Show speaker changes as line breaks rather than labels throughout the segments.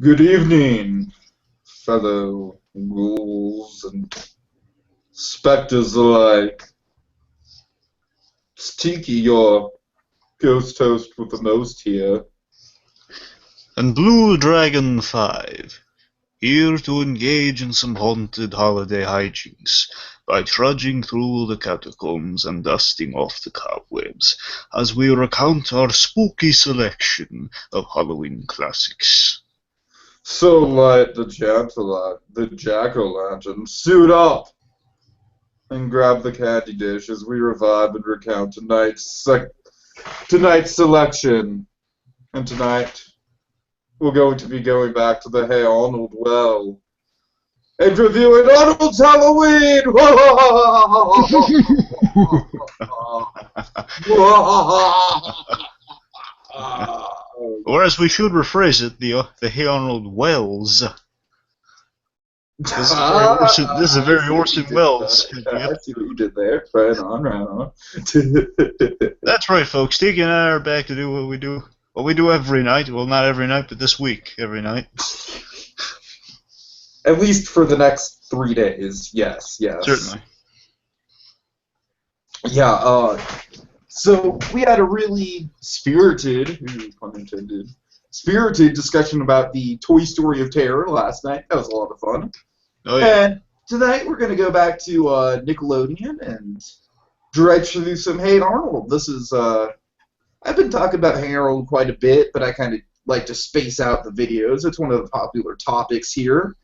Good evening, fellow ghouls and specters alike. It's Tiki, your ghost host with the most here.
And BlueDragonFive, here to engage in some haunted holiday hijinks by trudging through the catacombs and dusting off the cobwebs as we recount our spooky selection of Halloween classics.
So light the jack-o'-lantern, suit up, and grab the candy dish as we revive and recount tonight's selection. And tonight, we're going to be going back to the Hey Arnold well and reviewing Arnold's Halloween!
Or as we should rephrase it, the Hey Arnold Wells. This is a very Orson Welles.
I see what you did there. Right on.
That's right, folks. Tiki and I are back to do what we do. What we do every night. Well, not every night, but this week, every night.
At least for the next 3 days. Yes.
Certainly.
Yeah, so we had a really spirited, pun intended, spirited discussion about the Toy Story of Terror last night. That was a lot of fun.
Oh, yeah.
And tonight we're going to go back to Nickelodeon and dredge through some Hey Arnold. This is, I've been talking about Hey Arnold quite a bit, but I kind of like to space out the videos. It's one of the popular topics here.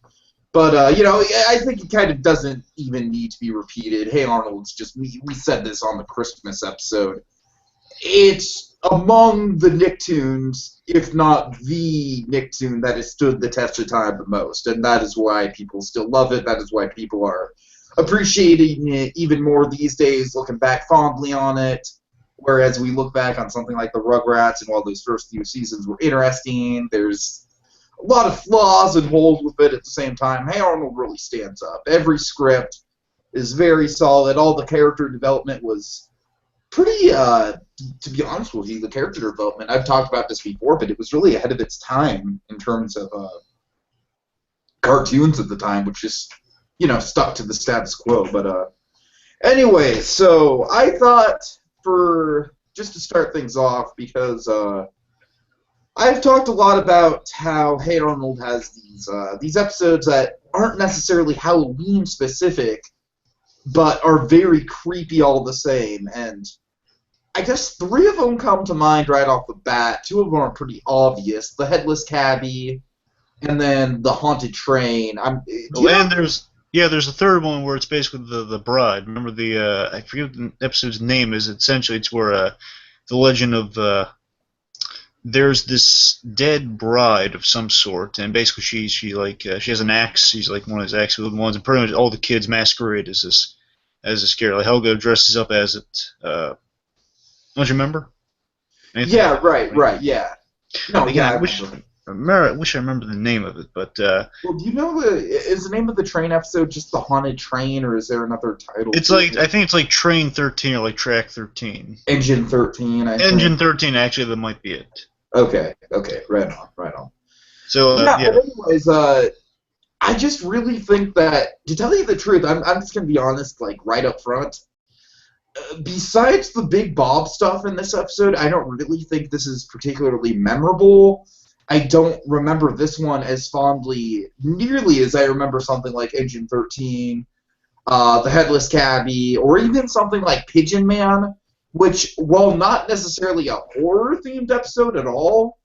But, I think it kind of doesn't even need to be repeated. Hey Arnold's just, we said this on the Christmas episode. It's among the Nicktoons, if not the Nicktoon that has stood the test of time the most. And that is why people still love it. That is why people are appreciating it even more these days, looking back fondly on it. Whereas we look back on something like the Rugrats, and while those first few seasons were interesting, there's a lot of flaws and holes with it at the same time. Hey Arnold really stands up. Every script is very solid. All the character development was pretty, to be honest with you, the character development, I've talked about this before, but it was really ahead of its time in terms of cartoons at the time, which just, stuck to the status quo. But anyway, so I thought just to start things off, because I've talked a lot about how Hey Arnold has these episodes that aren't necessarily Halloween specific, but are very creepy all the same. And I guess 3 of them come to mind right off the bat. 2 of them are pretty obvious: the headless cabbie, and then the haunted train.
There's a third one where it's basically the bride. Remember I forget what the episode's name is. Essentially, it's where the legend of there's this dead bride of some sort, and basically she has an axe. She's like one of those axe wielding ones, and pretty much all the kids masquerade as this character. Like Helga dresses up as it. Don't you remember? Anything
Yeah,
like
right, yeah. No,
Again,
yeah,
I wish I remember the name of it, but
well, do you know is the name of the train episode just the haunted train, or is there another title?
it's like I think it's like Train 13 or like Track 13.
Engine 13, I think.
Engine 13, actually, that might be it.
Okay, right on.
So
But anyways, I just really think that, to tell you the truth, I'm just gonna be honest, like right up front. Besides the Big Bob stuff in this episode, I don't really think this is particularly memorable. I don't remember this one as fondly, nearly as I remember something like Engine 13, The Headless Cabbie, or even something like Pigeon Man, which, while not necessarily a horror-themed episode at all,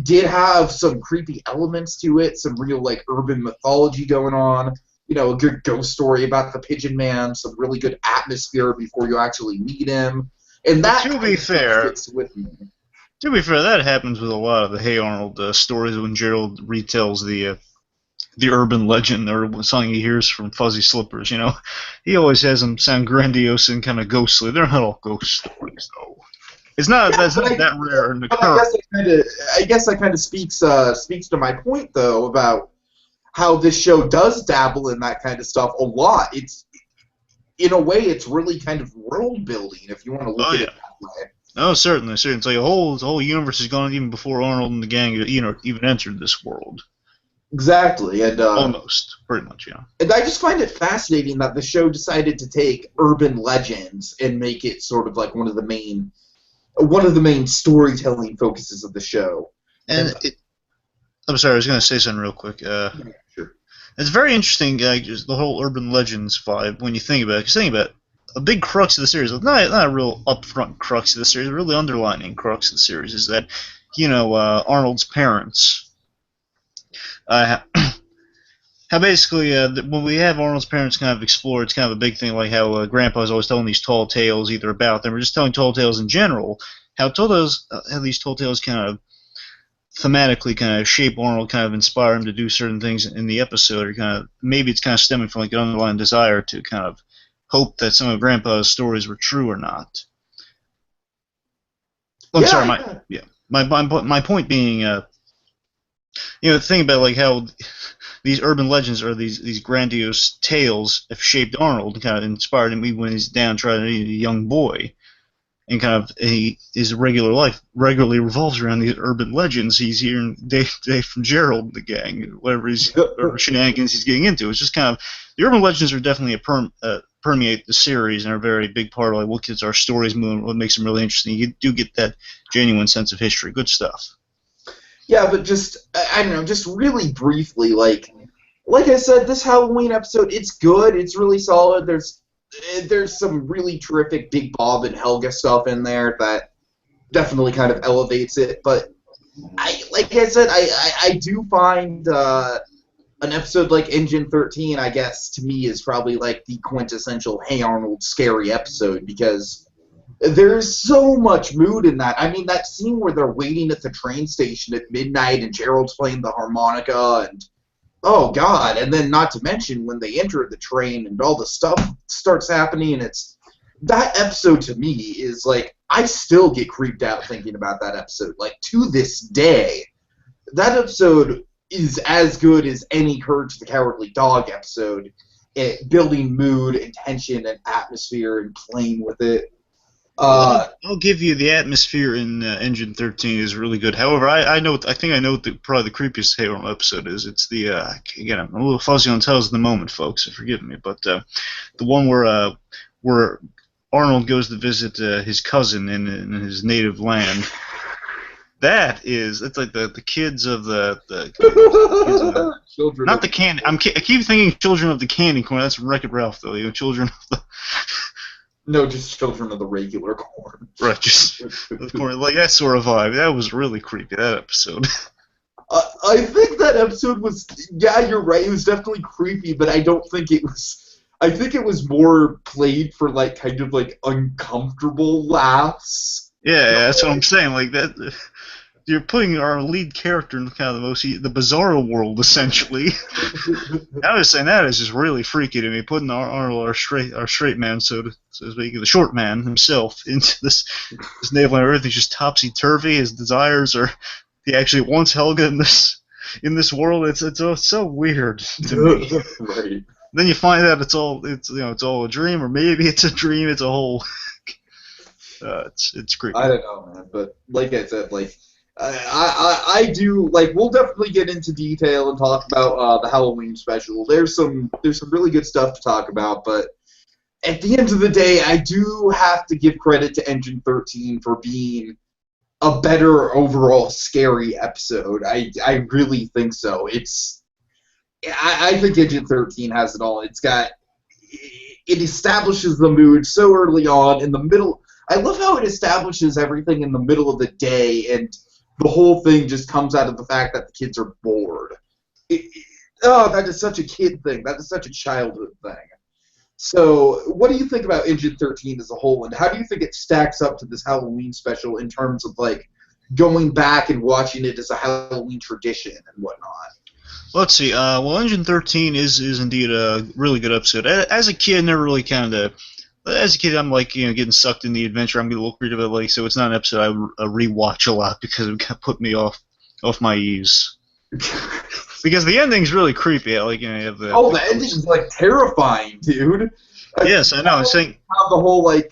did have some creepy elements to it, some real, like, urban mythology going on. A good ghost story about the Pigeon Man, some really good atmosphere before you actually meet him. And that
to be fair,
fits with me.
To be fair, that happens with a lot of the Hey Arnold stories when Gerald retells the urban legend or something he hears from Fuzzy Slippers. He always has them sound grandiose and kind of ghostly. They're not all ghost stories, though. That's not that rare in the current.
I guess that kind of speaks to my point, though, about how this show does dabble in that kind of stuff a lot. It's, in a way, it's really kind of world building, if you want to look at it that way.
Oh, certainly. It's like the whole universe has gone even before Arnold and the gang even entered this world.
Exactly,
Almost, pretty much, yeah.
and I just find it fascinating that the show decided to take urban legends and make it sort of like one of the main storytelling focuses of the show.
And
And
I'm sorry, I was going to say something real quick.
yeah, sure.
It's very interesting, just the whole urban legends vibe when you think about it. Because think about it, a big crux of the series, not a real upfront crux of the series, a really underlining crux of the series is that, Arnold's parents, uh, how basically when we have Arnold's parents kind of explore, it's kind of a big thing, like how Grandpa's always telling these tall tales either about them or just telling tall tales in general. How these tall tales kind of thematically kind of shape Arnold, kind of inspire him to do certain things in the episode, or kind of maybe it's kind of stemming from like an underlying desire to kind of hope that some of Grandpa's stories were true or not. Well, I'm sorry,
Yeah,
my point being, the thing about like how these urban legends or these grandiose tales have shaped Arnold and kind of inspired him even when he's downtrodden, a young boy. And kind of his regular life regularly revolves around these urban legends he's hearing day to day from Gerald and the gang, whatever shenanigans he's getting into. It's just kind of the urban legends are definitely permeate the series and are a very big part of like what gets our stories moving, what makes them really interesting. You do get that genuine sense of history. Good stuff.
yeah, but just I don't know, just really briefly, like I said, this Halloween episode, it's good, it's really solid. There's some really terrific Big Bob and Helga stuff in there that definitely kind of elevates it. But like I said, I do find an episode like Engine 13, I guess, to me is probably like the quintessential Hey Arnold scary episode because there's so much mood in that. I mean, that scene where they're waiting at the train station at midnight and Gerald's playing the harmonica and oh god, and then not to mention when they enter the train and all the stuff starts happening, and it's that episode to me is like I still get creeped out thinking about that episode. Like to this day, that episode is as good as any Courage the Cowardly Dog episode at building mood and tension and atmosphere and playing with it.
I'll give you the atmosphere in Engine 13 is really good. However, I think I know what probably the creepiest Halo episode is. It's the again, I'm a little fuzzy on tales in the moment, folks. So forgive me, but the one where Arnold goes to visit his cousin in his native land. It's like the kids of the
Children
not
of
the candy. I keep thinking Children of the Candy Corn. That's Wreck-It Ralph though. Children of the.
No, just Children of the Regular Corn.
Right, just the corn, like that sort of vibe. That was really creepy. That episode.
I think that episode was. Yeah, you're right. It was definitely creepy, but I don't think it was. I think it was more played for like kind of like uncomfortable laughs.
Yeah, that's what I'm saying. Like that, you're putting our lead character in kind of the bizarro world, essentially. I was saying that is just really freaky to me. Putting Arnold, our straight man, so to speak, the short man himself, into this naval and everything's just topsy turvy. His desires are he actually wants Helga in this world. It's so weird to me.
Right.
Then you find out it's all a dream, or maybe it's a dream. It's a whole. It's creepy.
I don't know, man. But like I said, like. I do like. We'll definitely get into detail and talk about the Halloween special. There's some really good stuff to talk about, but at the end of the day, I do have to give credit to Engine 13 for being a better overall scary episode. I really think so. I think Engine 13 has it all. It establishes the mood so early on in the middle. I love how it establishes everything in the middle of the day and. The whole thing just comes out of the fact that the kids are bored. That is such a kid thing. That is such a childhood thing. So, what do you think about Engine 13 as a whole, and how do you think it stacks up to this Halloween special in terms of, like, going back and watching it as a Halloween tradition and whatnot?
Let's see. Well, Engine 13 is indeed a really good episode. As a kid, I never really kind of... As a kid, I'm like, getting sucked in the adventure. I'm getting a little creative, like, so it's not an episode I rewatch a lot because it put me off my ease. Because the ending's really creepy. Like, you have the
the ending's like terrifying, dude.
Yes, I know. I'm saying
how the whole like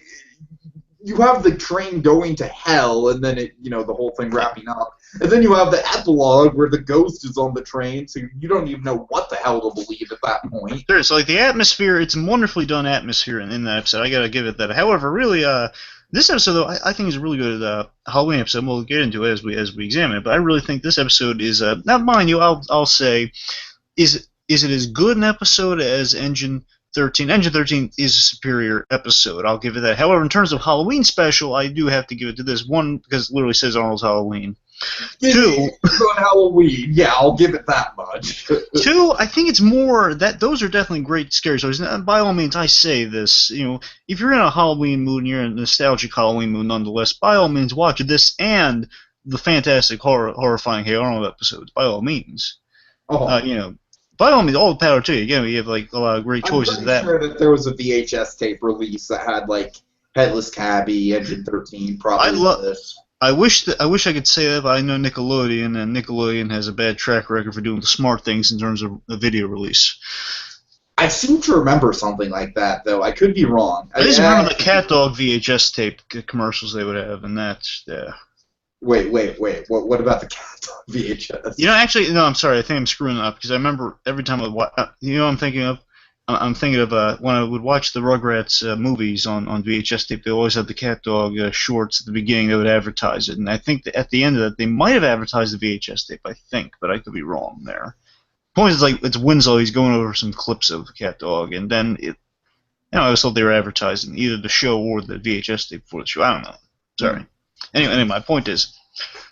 you have the train going to hell, and then the whole thing wrapping up, and then you have the epilogue where the ghost is on the train, so you don't even know what the hell to believe at that point.
Sure, so like the atmosphere, it's a wonderfully done atmosphere in that episode. I gotta give it that. However, really, this episode though, I think is a really good Halloween episode. We'll get into it as we examine it, but I really think this episode is now mind you, I'll say, is it as good an episode as Engine 13? Engine 13 is a superior episode. I'll give it that. However, in terms of Halloween special, I do have to give it to this one because it literally says Arnold's Halloween. Two,
on Halloween, yeah, I'll give it that much.
Two, I think it's more that those are definitely great scary stories. And by all means, I say this, if you're in a Halloween mood and you're in a nostalgic Halloween mood, nonetheless, by all means, watch this and the fantastic horrifying Hey Arnold episodes. By all means, by all means, all the power to you. Again, we have like a lot of great choices.
I'm pretty sure that there was a VHS tape release that had like Headless Cabby, Engine 13, probably this.
I wish I could say that, but I know Nickelodeon, and Nickelodeon has a bad track record for doing the smart things in terms of a video release.
I seem to remember something like that, though. I could be wrong.
I just remember the Cat Dog VHS tape commercials they would have, and that's
Wait. What about the Cat Dog VHS?
Actually, no. I'm sorry. I think I'm screwing up because I remember every time I'm thinking of. I'm thinking of when I would watch the Rugrats movies on VHS tape. They always had the Cat Dog shorts at the beginning. They would advertise it, and I think that at the end of that, they might have advertised the VHS tape. I think, but I could be wrong there. The point is, like, it's Winslow. He's going over some clips of the Cat Dog, and then I always thought they were advertising either the show or the VHS tape for the show. I don't know. Sorry. Anyway, my point is,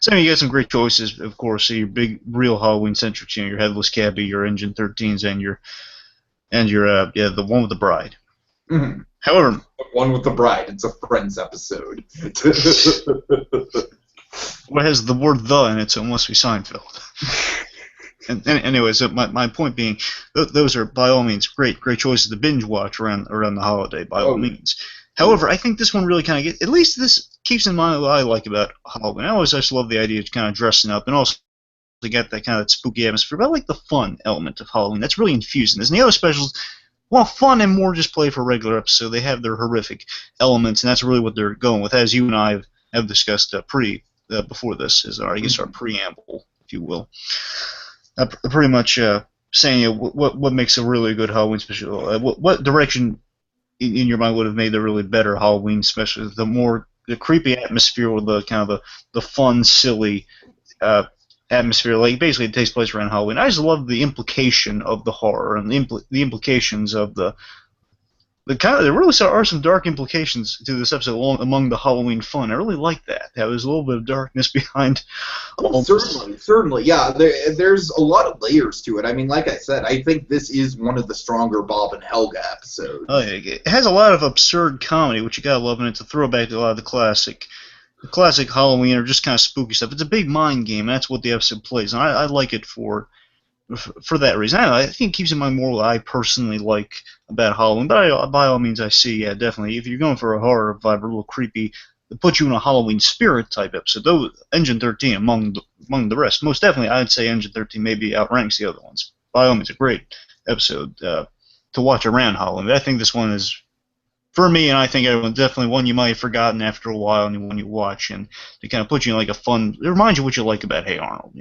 so you got some great choices, of course. So your big, real Halloween-centric, your Headless Cabby, your Engine 13s, and your the one with the bride.
Mm-hmm.
However,
the one with the bride. It's a Friends episode.
What has the word "the" in it, so it must be Seinfeld. and anyway, so my point being, those are by all means great choices to binge watch around the holiday. By all means. However, I think this one really kind of at least this keeps in mind what I like about Halloween. I always just love the idea of kind of dressing up and also to get that kind of spooky atmosphere, but I like the fun element of Halloween. That's really infused in this. And the other specials, well, fun and more just play for a regular episode. They have their horrific elements, and that's really what they're going with, as you and I have discussed before this, is our preamble, if you will. Pretty much saying what makes a really good Halloween special. What direction in your mind would have made the really better Halloween special? The creepy atmosphere, or the kind of the fun, silly atmosphere, like basically it takes place around Halloween. I just love the implication of the horror and the implications of the kind of, there really are some dark implications to this episode among the Halloween fun. I really like that. There's a little bit of darkness behind.
Certainly, yeah. There's a lot of layers to it. I mean, like I said, I think this is one of the stronger Bob and Helga episodes.
Oh, yeah. It has a lot of absurd comedy, which you gotta love, and it's a throwback to a lot of the classic Halloween or just kind of spooky stuff. It's a big mind game, and that's what the episode plays, and I like it for that reason. I think it keeps in mind more what I personally like about Halloween, but by all means I see, yeah, definitely, if you're going for a horror vibe, a little creepy, it puts you in a Halloween spirit type episode, though Engine 13 among the rest, most definitely I'd say Engine 13 maybe outranks the other ones. By all means, a great episode to watch around Halloween. I think this one is, for me, and I think everyone, definitely one you might have forgotten after a while, and when you watch, and to kind of put you in like a fun, it reminds you what you like about Hey Arnold,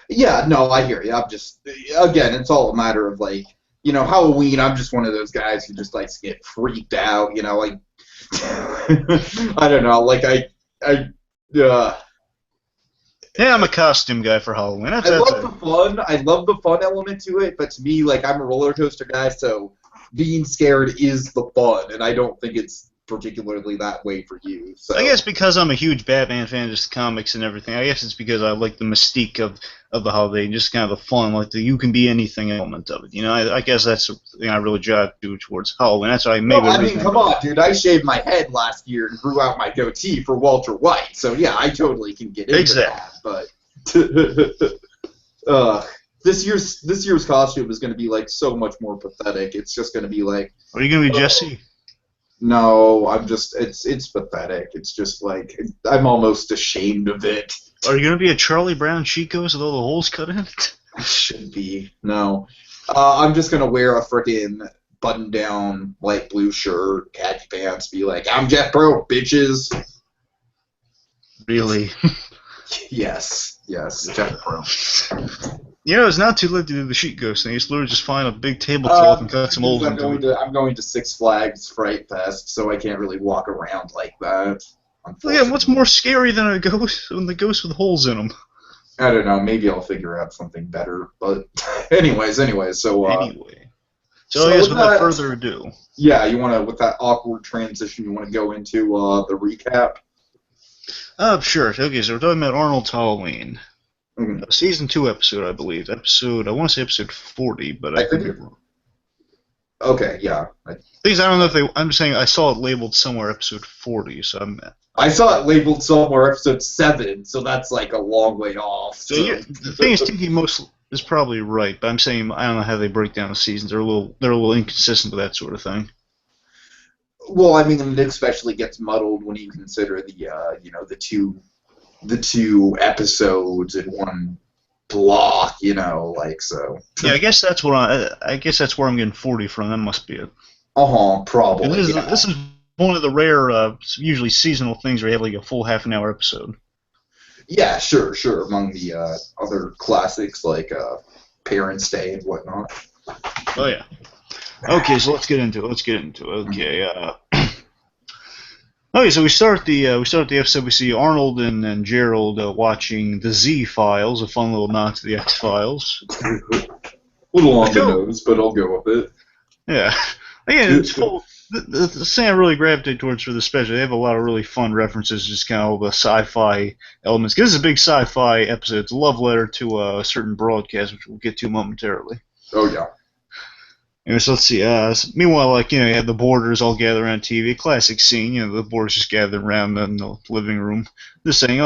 Yeah, no, I hear you. I'm just, again, it's all a matter of like, Halloween. I'm just one of those guys who just likes to get freaked out, like, I don't know, like
yeah, I'm a costume guy for Halloween.
I love the fun element to it, but to me, like, I'm a roller coaster guy, so being scared is the fun, and I don't think it's particularly that way for you. So
I guess because I'm a huge Batman fan, just comics and everything. I guess it's because I like the mystique of the holiday and just kind of the fun, like the you can be anything element of it. I guess that's the thing I really drive to towards Halloween. That's why
come on, dude. I shaved my head last year and grew out my goatee for Walter White, so yeah, I totally can get into that. But this year's costume is going to be like so much more pathetic. It's just going to be like,
are you going to be Jesse?
No, I'm just, it's pathetic. It's just like, I'm almost ashamed of it.
Are you going to be a Charlie Brown Chico's with all the holes cut in it?
I should be. No. I'm just going to wear a frickin' button-down, light blue shirt, khaki pants, be like, "I'm Jeff Bro, bitches."
Really?
Yes, Jeff Bro.
It's not too late to do the sheet ghost thing. It's literally just find a big tablecloth and cut some holes into it.
I'm going to Six Flags Fright Fest, so I can't really walk around like that.
Well, yeah, what's more scary than a ghost than the ghost with holes in them?
I don't know. Maybe I'll figure out something better. But anyways, so
so I guess without further ado,
yeah, with that awkward transition, you want to go into the recap?
Sure. Okay, so we're talking about Arnold's Halloween.
Mm-hmm.
Season 2 episode, I believe. I want to say episode 40, but I could be wrong.
Okay, yeah.
I don't know if I'm saying I saw it labeled somewhere episode 40, so
I saw it labeled somewhere episode 7, so that's like a long way off.
So the thing is, Tiki is probably right, but I'm saying I don't know how they break down the seasons. They're a little inconsistent with that sort of thing.
Well, I mean, it especially gets muddled when you consider the two episodes in one block, so.
Yeah, I guess that's where I'm getting 40 from. That must be it.
Probably.
This is one of the rare, usually seasonal things where you have like a full half-an-hour episode.
Yeah, sure. Among the other classics like Parents' Day and whatnot.
Oh yeah. Okay, so let's get into it. Okay. Okay, so we start the episode. We see Arnold and Gerald watching the Z-Files, a fun little nod to the X-Files.
A little on the nose, but I'll go with it.
Yeah. Again, it's full. The thing I really gravitate towards for the special, they have a lot of really fun references, just kind of all the sci-fi elements. This is a big sci-fi episode. It's a love letter to a certain broadcast, which we'll get to momentarily.
Oh, yeah.
Anyways, let's see. Meanwhile, you have the boarders all gathered around TV. Classic scene. The boarders just gathered around in the living room. They're saying,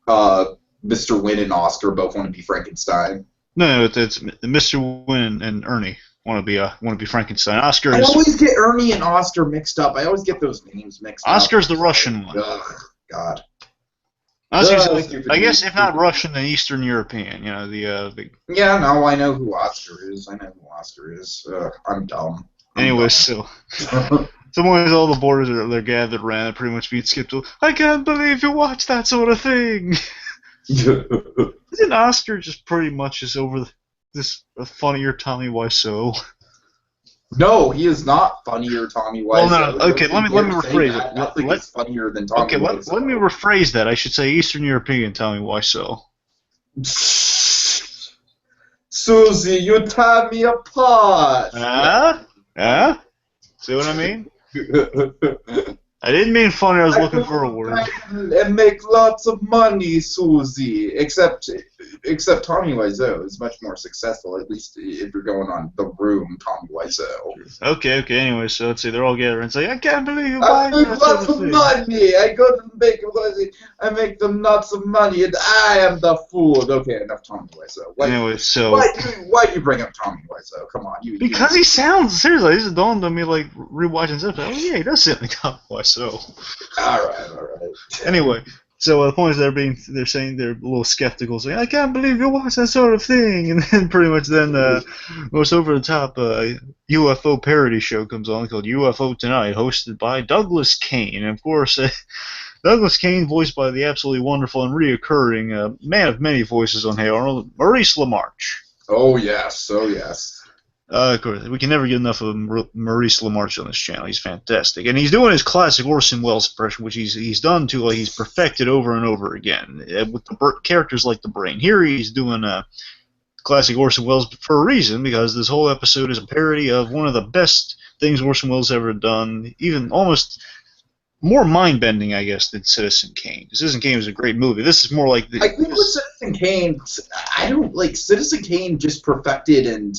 Mr. Wynn and Oscar both want to be Frankenstein.
No, it's Mr. Wynn and Ernie want to be Frankenstein. Oscar
I always get Ernie and Oscar mixed up. I always get those names mixed up.
Oscar's the Russian one.
Ugh, God.
I guess if not Russian, then Eastern European. The.
Yeah, no, I know who Oscar is. I'm dumb.
Anyway, so all the boarders they're gathered around, pretty much being skipped. I can't believe you watch that sort of thing. Isn't Oscar just pretty much just over this funnier Tommy Wiseau?
No, he is not funnier Tommy Wiseau.
Well, no. Okay, let me rephrase it.
I think he's funnier than Tommy Wiseau.
Let me rephrase that. I should say Eastern European Tommy Wiseau.
Susie, you tie me apart.
See what I mean? I didn't mean funny. I was looking for a word.
And make lots of money, Susie. Except Tommy Wiseau is much more successful. At least if you're going on The Room, Tommy Wiseau.
Okay. Anyway, so let's see. They're all gathered and say, "I can't believe you
I make lots of money. I go to make money. I make them lots of money, and I am the fool." Okay, enough Tommy Wiseau.
Anyway, so
why do you bring up Tommy Wiseau? Come on,
because he sounds seriously. This dawned on me like rewatching stuff. Oh yeah, he does sound like Tommy Wiseau.
All right.
Anyway, so the point is they're saying they're a little skeptical, saying I can't believe you watch that sort of thing, and then pretty much most over the top UFO parody show comes on called UFO Tonight, hosted by Douglas Kane, and of course Douglas Kane, voiced by the absolutely wonderful and reoccurring man of many voices on Hey Arnold, Maurice LaMarche.
Oh yes.
Of course, we can never get enough of Maurice LaMarche on this channel. He's fantastic, and he's doing his classic Orson Welles impression, which he's done to he's perfected over and over again with the characters like the Brain. Here he's doing classic Orson Welles for a reason, because this whole episode is a parody of one of the best things Orson Welles ever done, even almost more mind-bending, I guess, than Citizen Kane. Citizen Kane was a great movie. This is more like
I think with Citizen Kane, Citizen Kane just perfected and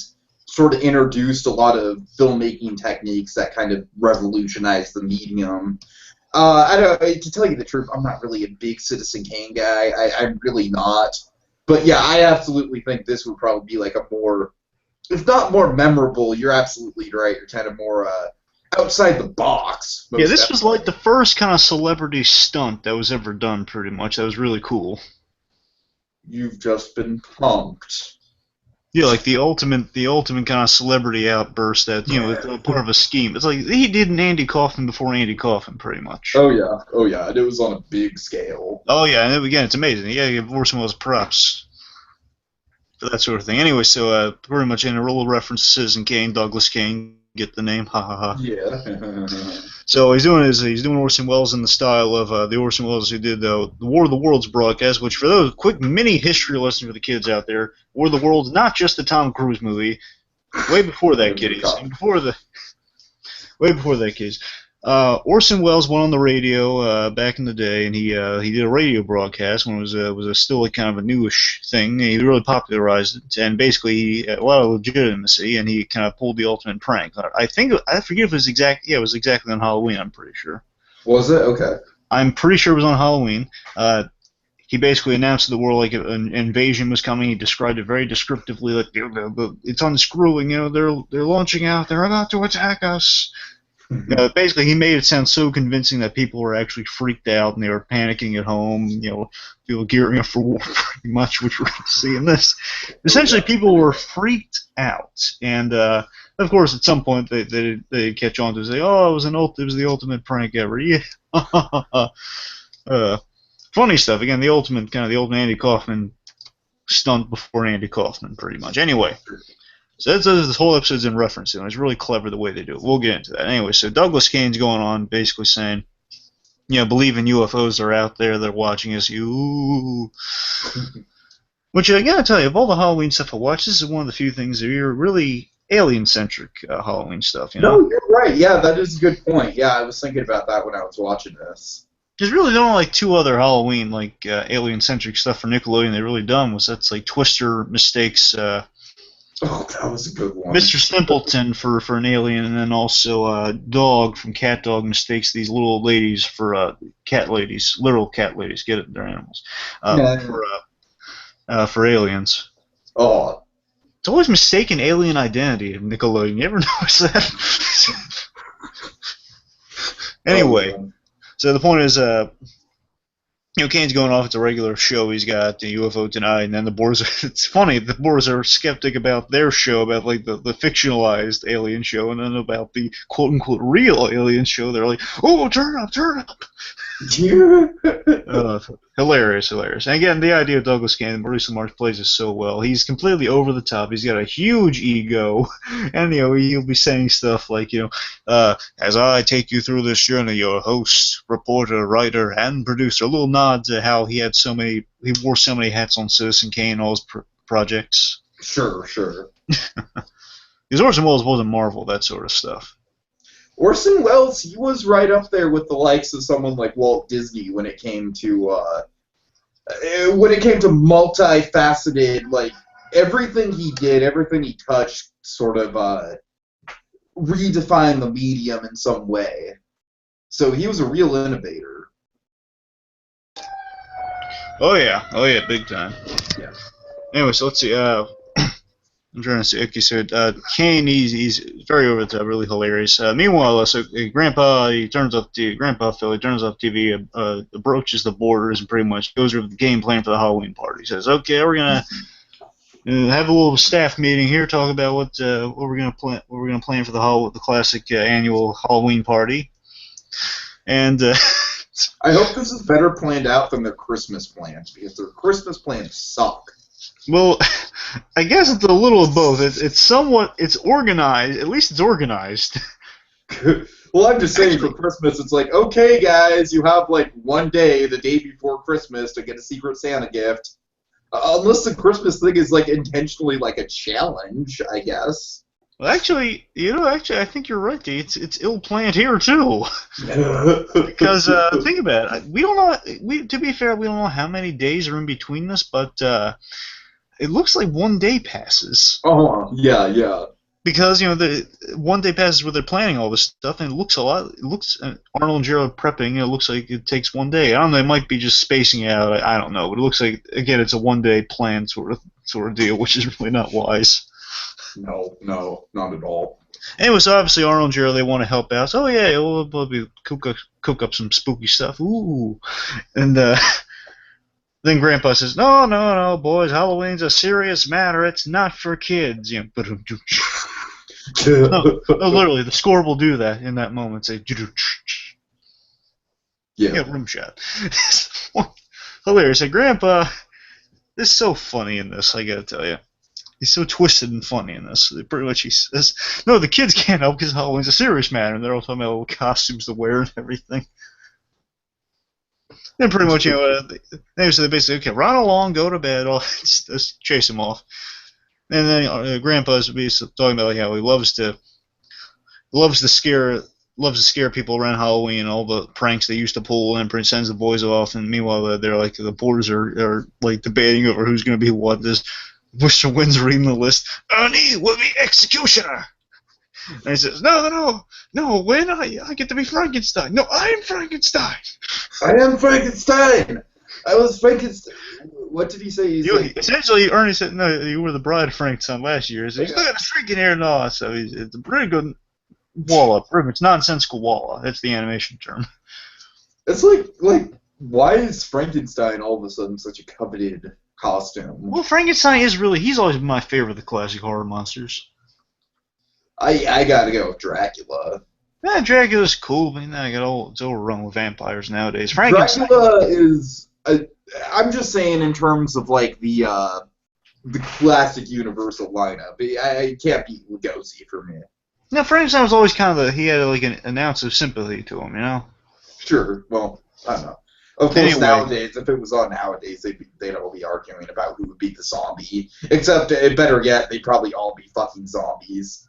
sort of introduced a lot of filmmaking techniques that kind of revolutionized the medium. To tell you the truth, I'm not really a big Citizen Kane guy. I'm really not. But yeah, I absolutely think this would probably be like a more, if not more memorable, you're absolutely right, you're kind of more outside the box.
Yeah, this was like the first kind of celebrity stunt that was ever done, pretty much. That was really cool.
You've just been punked.
Yeah, like the ultimate kind of celebrity outburst that it's a part of a scheme. It's like he did an Andy Kaufman before Andy Kaufman, pretty much.
Oh yeah, and it was on a big scale.
Oh yeah, and again, it's amazing. You gotta give Orson Welles props for that sort of thing. Anyway, so pretty much in a little reference to Citizen Kane, Douglas Kane, get the name, ha ha ha.
Yeah.
So he's doing Orson Welles in the style of the Orson Welles who did the War of the Worlds broadcast, which for those quick mini history lesson for the kids out there, War of the Worlds, not just the Tom Cruise movie, way before that, kiddies, and way before that, kids. Orson Welles went on the radio back in the day, and he did a radio broadcast when it was a still a kind of a newish thing. He really popularized it, and basically he had a lot of legitimacy, and he kind of pulled the ultimate prank. I forget if it was it was exactly on Halloween. I'm pretty sure.
Was it? Okay.
I'm pretty sure it was on Halloween. He basically announced to the world like an invasion was coming. He described it very descriptively, like it's unscrewing. They're launching out. They're about to attack us. Basically, he made it sound so convincing that people were actually freaked out and they were panicking at home. People gearing up for war, pretty much, which we're going to see in this. Essentially, people were freaked out, and of course, at some point they catch on to say, "Oh, it was the ultimate prank ever." Yeah. Funny stuff. Again, the ultimate Andy Kaufman stunt before Andy Kaufman, pretty much. Anyway. So this whole episode's in reference to it. It's really clever the way they do it. We'll get into that. Anyway, so Douglas Kane's going on basically saying, believe in UFOs are out there. They're watching us. Which I gotta tell you, of all the Halloween stuff I watched, this is one of the few things that are really alien-centric Halloween stuff,
No, you're right. Yeah, that is a good point. Yeah, I was thinking about that when I was watching this.
There's really only like two other Halloween alien-centric stuff for Nickelodeon they really done that's like Twister mistakes
Oh, that was a good one.
Mr. Simpleton for an alien, and then also Dog from Cat Dog mistakes these little ladies for cat ladies, literal cat ladies. Get it? They're animals. For aliens.
Oh.
It's always mistaken alien identity in Nickelodeon. You ever notice that? Anyway, so the point is, Kane's going off. It's a regular show. He's got the UFO Tonight, and then the Boers. It's funny. The Boers are skeptic about their show, about like the fictionalized alien show, and then about the quote unquote real alien show. They're like, "Oh, turn up!" Hilarious. And again, the idea of Douglas Kane, Maurice LaMarche plays this so well. He's completely over the top. He's got a huge ego, and he'll be saying stuff like, as I take you through this journey, your host, reporter, writer, and producer. A little nod to how he wore so many hats on Citizen Kane and all his projects.
Sure.
Because Orson Welles wasn't Marvel, that sort of stuff.
Orson Welles, he was right up there with the likes of someone like Walt Disney when it came to multifaceted, like everything he did, everything he touched, sort of redefined the medium in some way. So he was a real innovator.
Oh yeah, big time.
Yeah.
Anyway, so let's see. I'm trying to see. Okay, so Kane, he's very over the top, really hilarious. Meanwhile, Grandpa turns off TV, approaches the borders, and pretty much goes over the game plan for the Halloween party. He says, "Okay, we're gonna have a little staff meeting here, talk about what we're gonna plan for the classic annual Halloween party." And
I hope this is better planned out than their Christmas plans, because their Christmas plans suck.
Well, I guess it's a little of both. It's organized. At least it's organized.
Well, I'm just saying for Christmas, it's like, okay, guys, you have like one day, the day before Christmas, to get a Secret Santa gift. Unless the Christmas thing is like intentionally like a challenge, I guess.
Well, actually, I think you're right. It's ill planned here too. Because think about it. We don't know. To be fair, we don't know how many days are in between this, but it looks like one day passes.
Oh, yeah.
Because the one day passes where they're planning all this stuff, and it looks Arnold and Gerald prepping. It looks like it takes one day. I don't know. It might be just spacing out. I don't know. But it looks like, again, it's a one-day plan sort of deal, which is really not wise.
No, not at all.
Anyway, so obviously Arnold and Gerald, they want to help out. So yeah, we'll cook up some spooky stuff. Ooh, and Then Grandpa says, "No, no, no, boys. Halloween's a serious matter. It's not for kids." You know, no, no, literally, the score will do that in that moment. Say,
Yeah.
room shot. Hilarious. Hey, Grandpa, this is so funny in this. I gotta tell you, he's so twisted and funny in this. Pretty much, he says, "No, the kids can't help because Halloween's a serious matter," and they're all talking about little costumes to wear and everything. And pretty much, they basically, okay, run along, go to bed, just chase him off. And then Grandpa's talking about like how he loves to scare people around Halloween and all the pranks they used to pull, and sends the boys off. And meanwhile, they're like the boys are like debating over who's going to be what. This Mr. Wynn's reading the list. Ernie will be executioner. And he says, no, Wynn, I get to be Frankenstein. No, I'm Frankenstein.
I am Frankenstein. I was Frankenstein. What did he say?
Essentially, Ernie said, "No, you were the bride of Frankenstein last year." So he's got a shrinking hair and all. So it's a pretty good walla. It's nonsensical walla. That's the animation term.
It's like why is Frankenstein all of a sudden such a coveted costume?
Well, Frankenstein he's always been my favorite of the classic horror monsters.
I gotta go with Dracula.
Yeah, Dracula's cool, but it's overrun with vampires nowadays. Frankenstein.
Dracula is. I'm just saying in terms of like the classic Universal lineup. I can't beat Lugosi for me.
No, Frankenstein was always kind of he had like an ounce of sympathy to him, you know.
Sure. Well, I don't know. Of course, nowadays, if it was on nowadays, they'd all be arguing about who would be the zombie. Except, better yet, they'd probably all be fucking zombies.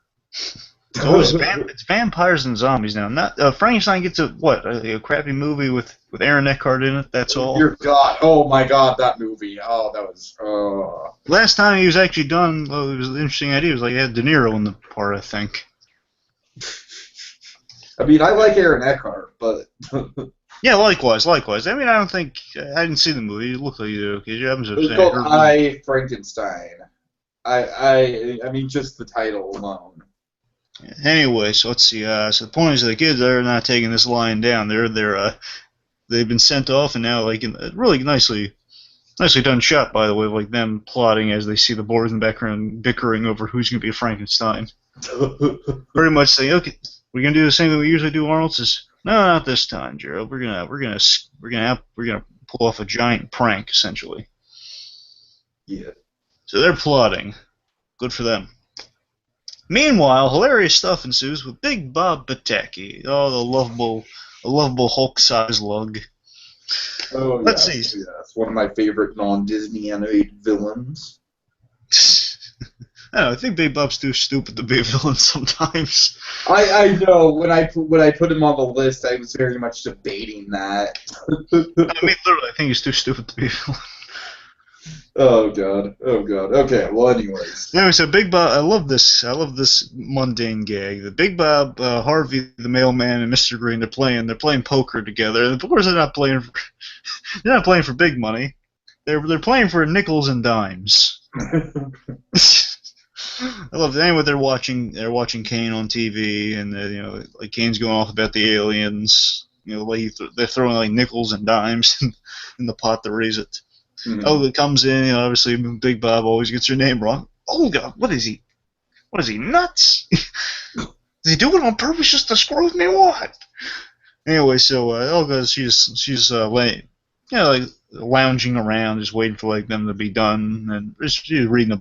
It's vampires and zombies now. Not Frankenstein gets a crappy movie with Aaron Eckhart in it. That's all.
Dear God! Oh my God, that movie! Oh, that was.
Last time he was actually done, it was an interesting idea. It was like he had De Niro in the part, I think.
I mean, I like Aaron Eckhart, but.
Yeah, likewise. I mean, I didn't see the movie. It looked like you did.
It's called I, Frankenstein. I mean, just the title alone.
Anyway, so let's see. So the point is, the kids are not taking this line down. They've been sent off, and now like really nicely done shot, by the way, like them plotting as they see the boys in the background bickering over who's going to be Frankenstein. Pretty much saying, okay, we're gonna do the same thing we usually do. Arnold says, no, not this time, Gerald. We're gonna pull off a giant prank, essentially.
Yeah.
So they're plotting. Good for them. Meanwhile, hilarious stuff ensues with Big Bob Pataki. Oh, the lovable Hulk-sized lug.
Oh,
Let's see.
Yes, one of my favorite non-Disney animated villains.
I don't know, I think Big Bob's too stupid to be a villain sometimes.
I know. When I put him on the list, I was very much debating that.
I mean, literally, I think he's too stupid to be a villain.
Oh god. Okay. Well, anyways.
Anyway, so Big Bob, I love this mundane gag. The Big Bob, Harvey, the mailman, and Mr. Green, they're playing poker together. And of course, they're not playing for big money. They're playing for nickels and dimes. I love it. Anyway, they're watching Kane on TV, and like Kane's going off about the aliens. Like they're throwing like nickels and dimes in the pot to raise it. Mm-hmm. Olga comes in. Obviously, Big Bob always gets her name wrong. Olga, what is he? What is he, nuts? Does he do it on purpose just to screw with me? What? Anyway, so Olga, she's like lounging around, just waiting for like them to be done, and she's reading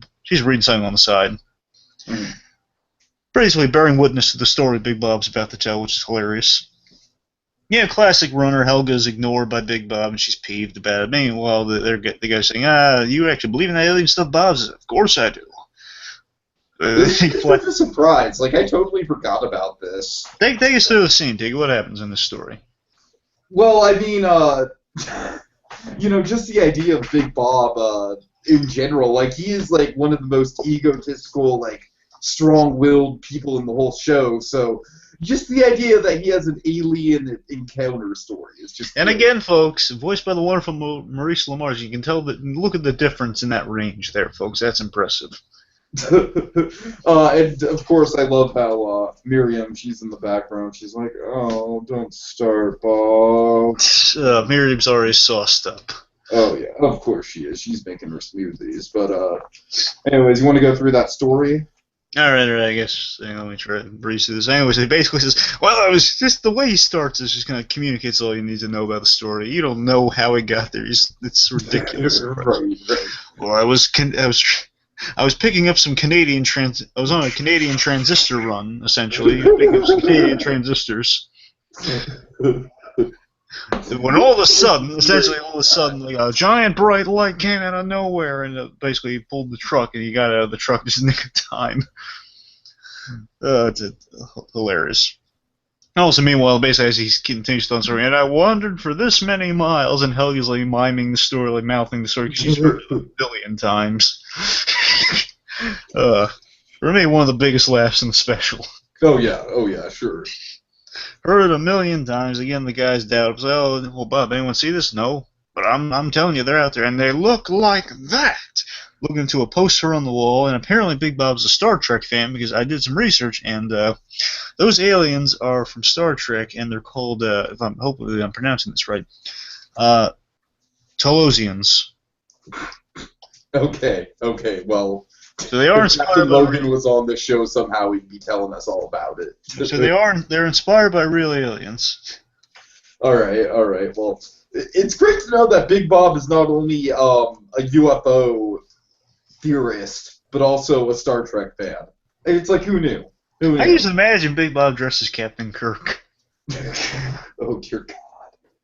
something on the side. Mm. Basically bearing witness to the story Big Bob's about to tell, which is hilarious. Yeah, classic runner. Helga's ignored by Big Bob, and she's peeved about it. Meanwhile, the guy's saying, you actually believe in that alien stuff, Bob? Says, of course I do.
This is such a surprise. Like, I totally forgot about this.
Take us through the scene, Tig. What happens in this story?
Well, I mean, just the idea of Big Bob, in general, like, he is, like, one of the most egotistical, like, strong-willed people in the whole show, so just the idea that he has an alien encounter story is just... And
again, folks, voiced by the wonderful Maurice LaMarche, you can tell that, look at the difference in that range there, folks. That's impressive.
And, of course, I love how Miriam, she's in the background, she's like, oh, don't start, Bob.
Miriam's already sauced up.
Oh yeah, of course she is. She's making her smoothies. But anyways, you want to go through that story?
All right, I guess. Let me try to breeze through this. Anyways, he basically says, "Well, I was just the way he starts is just kind of communicates all you need to know about the story. You don't know how it got there. It's ridiculous."
Right.
Or I was picking up some Canadian I was on a Canadian transistor run, essentially, picking up some Canadian transistors. When all of a sudden, like a giant bright light came out of nowhere, and basically he pulled the truck, and he got out of the truck just in the nick of time. It's hilarious. Also, meanwhile, basically, as he continues to tell the story, and I wandered for this many miles, and Helga's like miming the story, like mouthing the story, because she's heard it a billion times. For me, one of the biggest laughs in the special.
Oh yeah, sure.
Heard it a million times. Again, the guy's doubt. Oh, well, Bob, anyone see this? No. But I'm telling you, they're out there, and they look like that. Looking to a poster on the wall, and apparently Big Bob's a Star Trek fan because I did some research, and those aliens are from Star Trek, and they're called, hopefully I'm pronouncing this right, Talosians.
Okay, well.
So they are inspired.
Captain Logan was on this show somehow. He'd be telling us all about it.
So they're inspired by real aliens.
All right. Well, it's great to know that Big Bob is not only a UFO theorist, but also a Star Trek fan. It's like, who knew?
I used to imagine Big Bob dressed as Captain Kirk.
Oh dear God!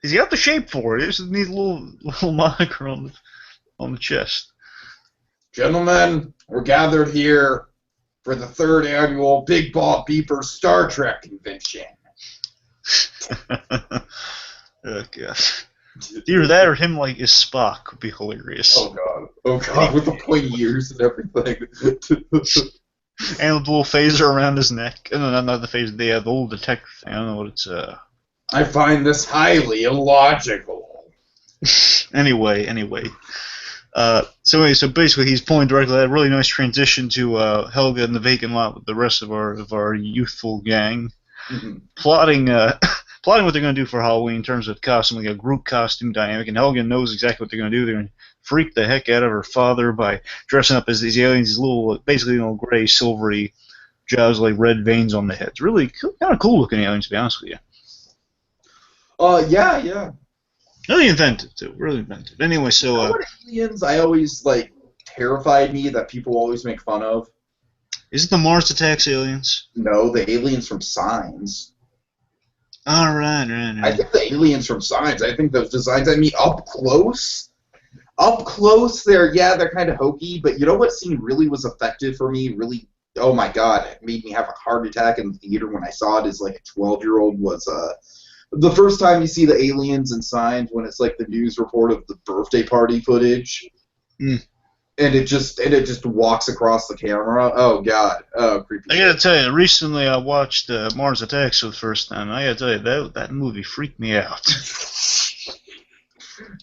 He's got the shape for it. He just needs a little moniker on the chest.
Gentlemen, we're gathered here for the 3rd annual Big Bob Beeper Star Trek convention.
Oh god. Either that or him like as Spock would be hilarious.
Oh god, with the pointy ears and everything.
And the little phaser around his neck. No, not the phaser, the little detector thing. I don't know what it's
I find this highly illogical.
Anyway. So basically he's pulling directly at a really nice transition to Helga in the vacant lot with the rest of our youthful gang.
Mm-hmm.
Plotting what they're going to do for Halloween in terms of costume, like a group costume dynamic, and Helga knows exactly what they're going to do. They're going to freak the heck out of her father by dressing up as these aliens, these little, basically, gray, silvery jobs, like red veins on the heads. Really kind of cool looking aliens, to be honest with you.
Yeah.
Really inventive, too. Really inventive. Anyway, so...
aliens I always, terrified me that people always make fun of?
Is it the Mars Attacks aliens?
No, the aliens from Signs.
Oh, right.
I think the aliens from Signs, I think those designs, up close, they're kind of hokey, but you know what scene really was effective for me, really, oh my god, it made me have a heart attack in the theater when I saw it as, a 12-year-old, was, the first time you see the aliens in Signs, when it's the news report of the birthday party footage, and it just walks across the camera. Oh god, creepy.
I gotta tell you, recently I watched Mars Attacks for the first time. I gotta tell you, that movie freaked me out.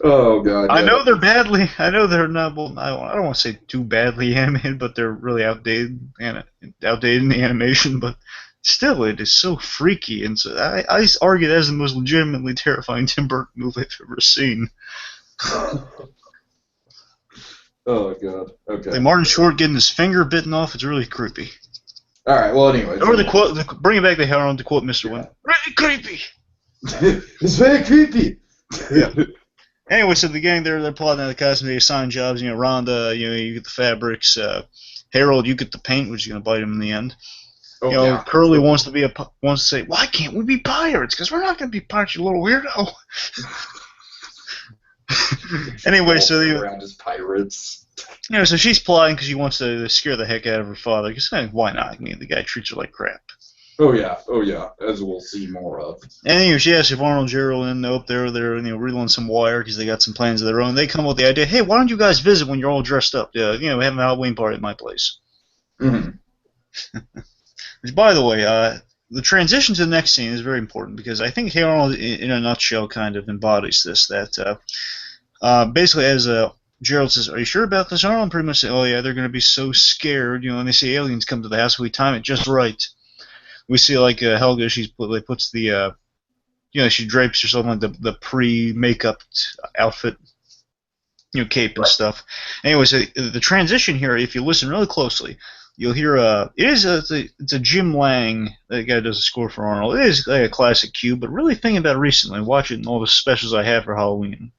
Oh god.
I know they're badly. I know they're not. Well, I don't want to say too badly animated, but they're really outdated in the animation. But still, it is so freaky, and so I argue that is the most legitimately terrifying Tim Burton movie I've ever seen.
Oh god. Okay.
Like Martin Short getting his finger bitten off. It's really creepy.
All right. Well, anyway.
Or the quote. Bring it back to Harold to quote Mr. Wynn. Really creepy.
It's very creepy.
Yeah. Anyway, so the gang they're plotting out the costume. They assign jobs. Rhonda, you get the fabrics. Harold, you get the paint, which is gonna bite him in the end.
Oh,
Curly wants to say, why can't we be pirates? Because we're not gonna be pirates, you little weirdo. Anyway, so
around as pirates.
So she's plotting because she wants to scare the heck out of her father. Because why not? The guy treats her like crap.
Oh yeah, as we'll see more of.
And she asks if Arnold and Geraldine up there, they're reeling some wire because they got some plans of their own. They come up with the idea, hey, why don't you guys visit when you're all dressed up? We have a Halloween party at my place.
Mm-hmm.
Which, by the way, the transition to the next scene is very important because I think Harold, in a nutshell, kind of embodies this. That basically, as Gerald says, "Are you sure about this?" Arnold pretty much says, "Oh yeah, they're going to be so scared, and they see aliens come to the house. We time it just right." We see Helga, she puts the, she drapes herself in the pre-makeup outfit. cape and
Right.
stuff. Anyways, the transition here, if you listen really closely, you'll hear it's a Jim Lang, that guy who does the score for Arnold. It is like a classic cue, but really thinking about it recently, watching all the specials I have for Halloween,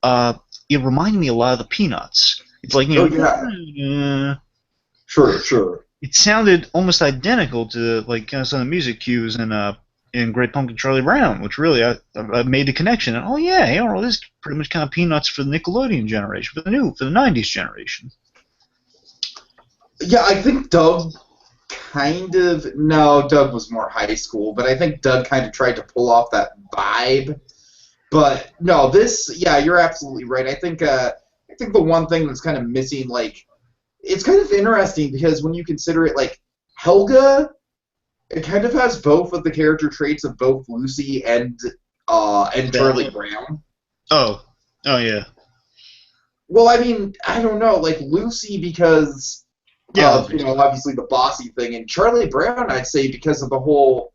uh, it reminded me a lot of the Peanuts. It's like
Oh yeah. Sure, sure.
it sounded almost identical to like kind of some of the music cues in Great Pumpkin Charlie Brown, which really I made the connection. And, oh yeah, hey, Arnold, this is pretty much kind of Peanuts for the Nickelodeon generation, for the '90s generation.
Yeah, I think Doug kind of no, Doug was more high school, but I think Doug kind of tried to pull off that vibe. But no, this yeah, you're absolutely right. I think the one thing that's kind of missing, like, it's kind of interesting because when you consider it, like, Helga, it kind of has both of the character traits of both Lucy and Charlie Brown.
Oh, oh yeah,
Well, I mean, I don't know, like Lucy because
yeah.
of obviously the bossy thing, and Charlie Brown I'd say because of the whole.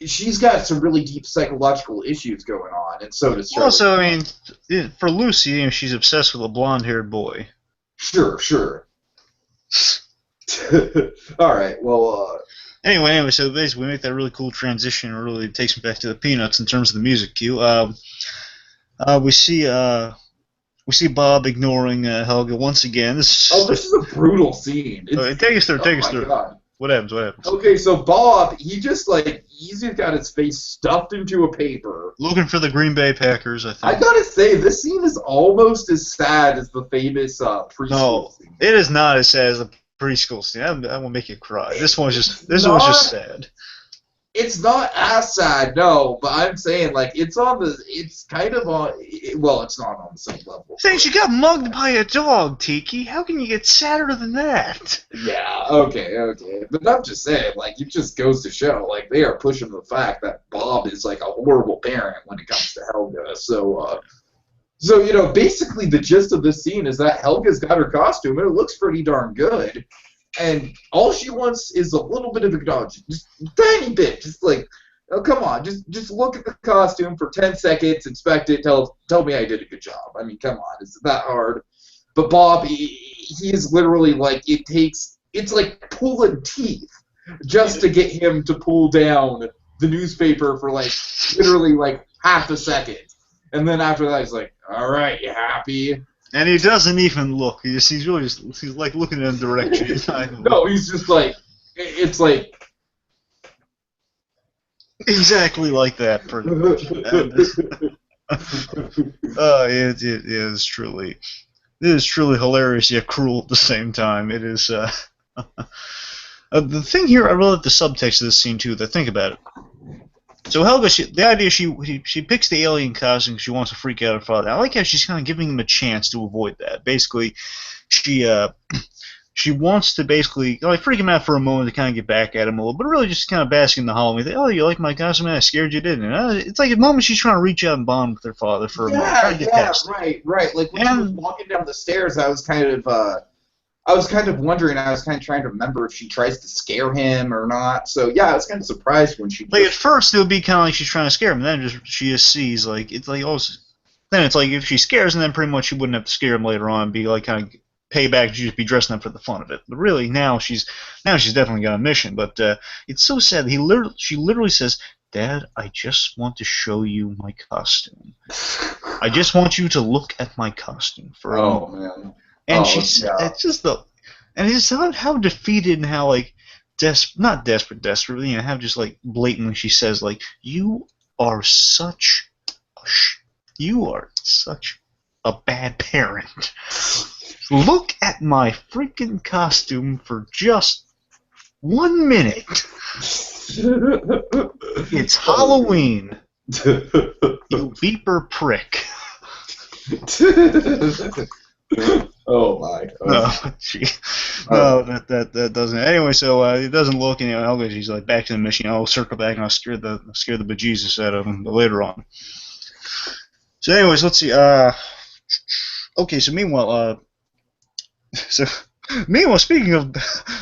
She's got some really deep psychological issues going on, and so does Charlie.
Also, I mean, for Lucy, she's obsessed with a blonde-haired boy.
Sure, sure. All right, well.
Anyway, so basically we make that really cool transition. It really takes me back to the Peanuts in terms of the music cue. We see Bob ignoring Helga once again.
This is a brutal scene.
Take us through. Take us through.
God.
What happens? What happens?
Okay, so Bob, he's just got his face stuffed into a paper.
Looking for the Green Bay Packers, I think.
I gotta say, this scene is almost as sad as the famous preschool scene.
It is not as sad as the preschool scene. I will make you cry. This one's just sad.
It's not as sad, no, but I'm saying, like, it's kind of on, well, it's not on the same level.
Saying she got mugged by a dog, Tiki. How can you get sadder than that?
Yeah, okay. But I'm just saying, like, it just goes to show, like, they are pushing the fact that Bob is, like, a horrible parent when it comes to Helga. So, basically the gist of this scene is that Helga's got her costume, and it looks pretty darn good. And all she wants is a little bit of acknowledgement, just a tiny bit, just like, oh, come on, just look at the costume for 10 seconds, inspect it, tell me I did a good job. I mean, come on, is it that hard? But Bob, he is literally like, it's like pulling teeth just to get him to pull down the newspaper for like, literally like half a second. And then after that, he's like, all right, you happy?
And he doesn't even look. He's like looking in a direction.
No, he's just like, it's like
exactly like that, pretty much. It is truly hilarious yet cruel at the same time. It is. The thing here, I really like the subtext of this scene too. That think about it. So Helga, the idea she picks the alien costume because she wants to freak out her father. I like how she's kind of giving him a chance to avoid that. Basically, she wants to basically freak him out for a moment to kind of get back at him a little, but really just kind of basking in the Halloween. Oh, you like my costume? I scared you, didn't it? It's like a moment she's trying to reach out and bond with her father for a moment.
Yeah, right. Like when she was walking down the stairs, I was kind of wondering. I was kind of trying to remember if she tries to scare him or not. So yeah, I was kind of surprised when she.
Like at first, it would be kind of like she's trying to scare him, and then she just sees like it's like then it's like if she scares him, then pretty much she wouldn't have to scare him later on, and be like kind of pay back. She'd just be dressing up for the fun of it. But really, now she's definitely got a mission. But it's so sad. She literally says, "Dad, I just want to show you my costume. I just want you to look at my costume for a moment."
Man.
And it's just and it's how defeated and how like not desperate, how just like blatantly she says like you are such a bad parent. Look at my freaking costume for just 1 minute. It's Halloween. You beeper prick.
Oh my!
No, that doesn't. Anyway, so it doesn't look. Helga, she's like back to the mission. I'll circle back and I'll scare the bejesus out of him later on. So, anyways, let's see. Okay. So meanwhile, speaking of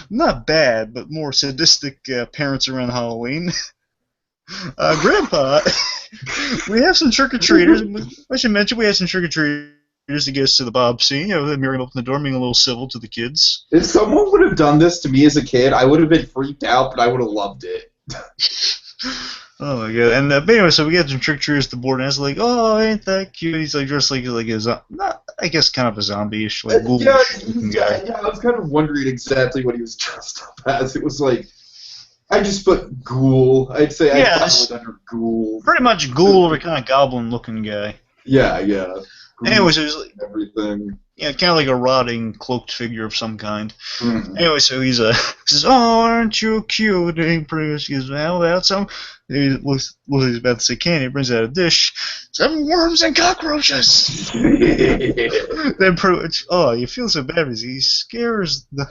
not bad but more sadistic parents around Halloween, Grandpa, we have some trick or treaters. I should mention we have some trick or treaters Here's to get us to the Bob scene. You know, then Miriam opened the door, being a little civil to the kids.
If someone would have done this to me as a kid, I would have been freaked out, but I would have loved it.
Oh my god! And but anyway, so we get some trick treaters to board, and it's like, oh, ain't that cute? He's like dressed like a not, I guess, kind of a zombie-ish, like ghoulish looking guy.
Yeah, I was kind of wondering exactly what he was dressed up as. It was like, I just put ghoul. I'd say I thought it was under ghoul.
Pretty much ghoul or kind of goblin-looking guy.
Yeah.
Anyways, it was like,
everything.
yeah, kind of like a rotting, cloaked figure of some kind.
Mm-hmm.
Anyway, so he's says, "Oh, aren't you cute?" And pretty much goes, "Well, that's some." He looks he's about to say candy. He brings out a dish. 7 worms and cockroaches. Then pretty much, oh, you feel so bad because he scares the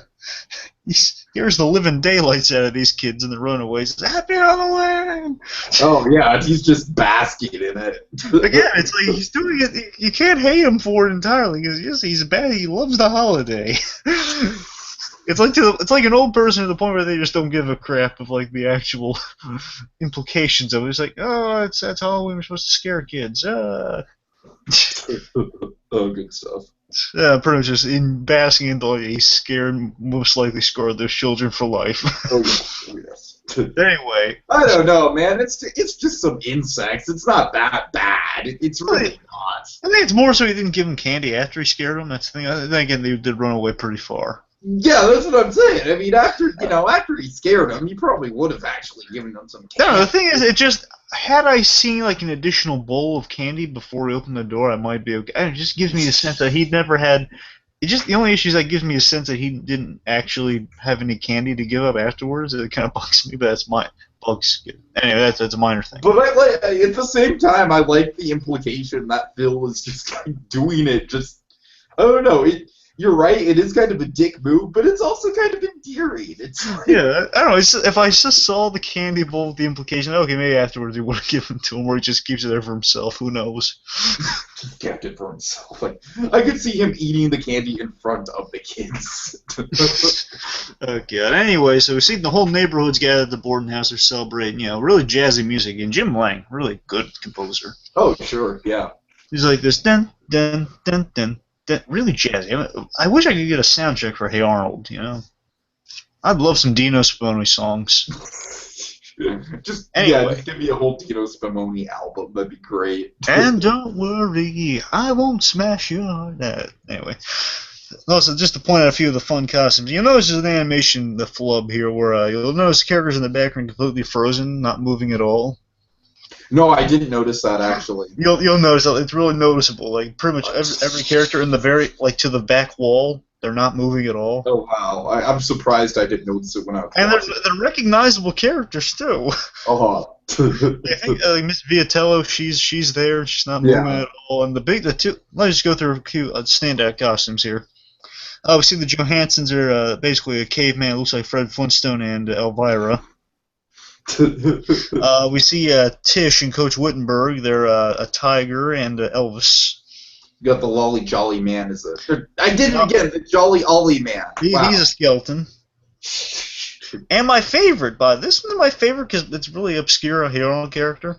living daylights out of these kids and the runaways. Says, "Happy Halloween!"
Oh yeah, he's just basking in it.
Again, it's like he's doing it. You can't hate him for it entirely because he's bad. He loves the holiday. It's like an old person to the point where they just don't give a crap of like the actual implications of it. It's like, oh, that's Halloween. We're supposed to scare kids.
Oh, good stuff.
Pretty much just in basking into like a scared, most likely scarred those children for life.
Oh yes.
Anyway,
I don't know, man. It's just some insects. It's not that bad. It's really not.
I think it's more so he didn't give them candy after he scared them. That's the thing. Then again, they did run away pretty far.
Yeah, that's what I'm saying. I mean, after he scared him, he probably would have actually given them some candy.
No, the thing is, it just had I seen like an additional bowl of candy before he opened the door, I might be okay. It just gives me the sense that he'd never had. The only issue is that gives me a sense that he didn't actually have any candy to give up afterwards. It kind of bugs me, but that's my bugs. Anyway, that's a minor thing.
But at the same time, I like the implication that Phil was just doing it. Just I don't know. You're right. It is kind of a dick move, but it's also kind of endearing. It's like,
yeah, I don't know. If I just saw the candy bowl with the implication, okay, maybe afterwards he would have given it to him, or he just keeps it there for himself. Who knows?
He kept it for himself. Like I could see him eating the candy in front of the kids.
Oh god. Anyway, so we see the whole neighborhood's gathered at the boarding house. They're celebrating. Really jazzy music, and Jim Lang, really good composer.
Oh sure, yeah.
He's like this dun dun dun dun. Really jazzy. I wish I could get a sound check for Hey Arnold, I'd love some Dino Spumoni songs.
Just
anyway.
give me a whole Dino Spumoni album. That'd be great.
And don't worry, I won't smash your heart. Anyway. Also, just to point out a few of the fun costumes. You'll notice there's an animation, the flub here, where you'll notice the characters in the background completely frozen, not moving at all.
No, I didn't notice that actually.
You'll notice that it's really noticeable. Like pretty much every character in the to the back wall, they're not moving at all.
Oh wow, I'm surprised I didn't notice it when I was.
And they're recognizable characters too.
I
think Miss Viatello, she's there. She's not moving at all. And the two. Let's just go through a few standout costumes here. We see the Johansons are basically a caveman, looks like Fred Flintstone and Elvira. We see Tish and Coach Wittenberg. They're a tiger and Elvis.
You got the Lolly Jolly Man as I did it again. The Jolly Ollie Man.
He's a skeleton. And my favorite, this one's my favorite because it's really obscure, a hero character.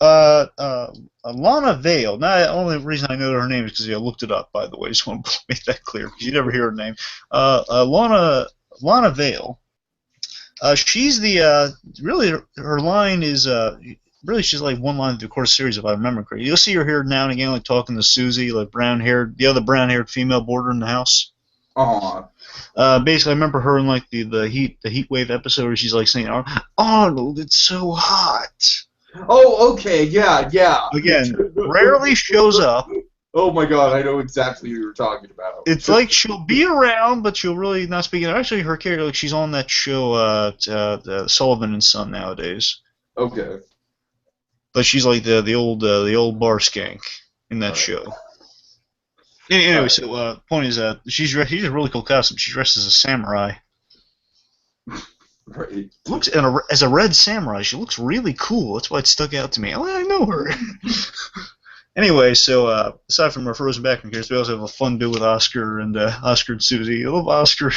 Lana Vale. Now, the only reason I know her name is because I looked it up. By the way, just want to make that clear because you never hear her name. Lana Vale. She's the really her line is really she's like one line of the course series if I remember correctly. You'll see her here now and again like talking to Susie, like the other brown-haired female boarder in the house. Basically, I remember her in like the heat wave episode where she's like saying, "Arnold, it's so hot."
Oh, okay, yeah.
Again, rarely shows up.
Oh my god, I know exactly who you're talking about.
It's like she'll be around, but she'll really not speak. Actually, her character, like she's on that show, Sullivan and Son nowadays.
Okay.
But she's like the old bar skank in that show. Anyway, so point is she's a really cool costume. She's dressed as a samurai.
Right.
Looks as a red samurai. She looks really cool. That's why it stuck out to me. Oh, I know her. Anyway, so aside from our frozen background characters, we also have a fun bit with Oscar and Susie. I love Oscar.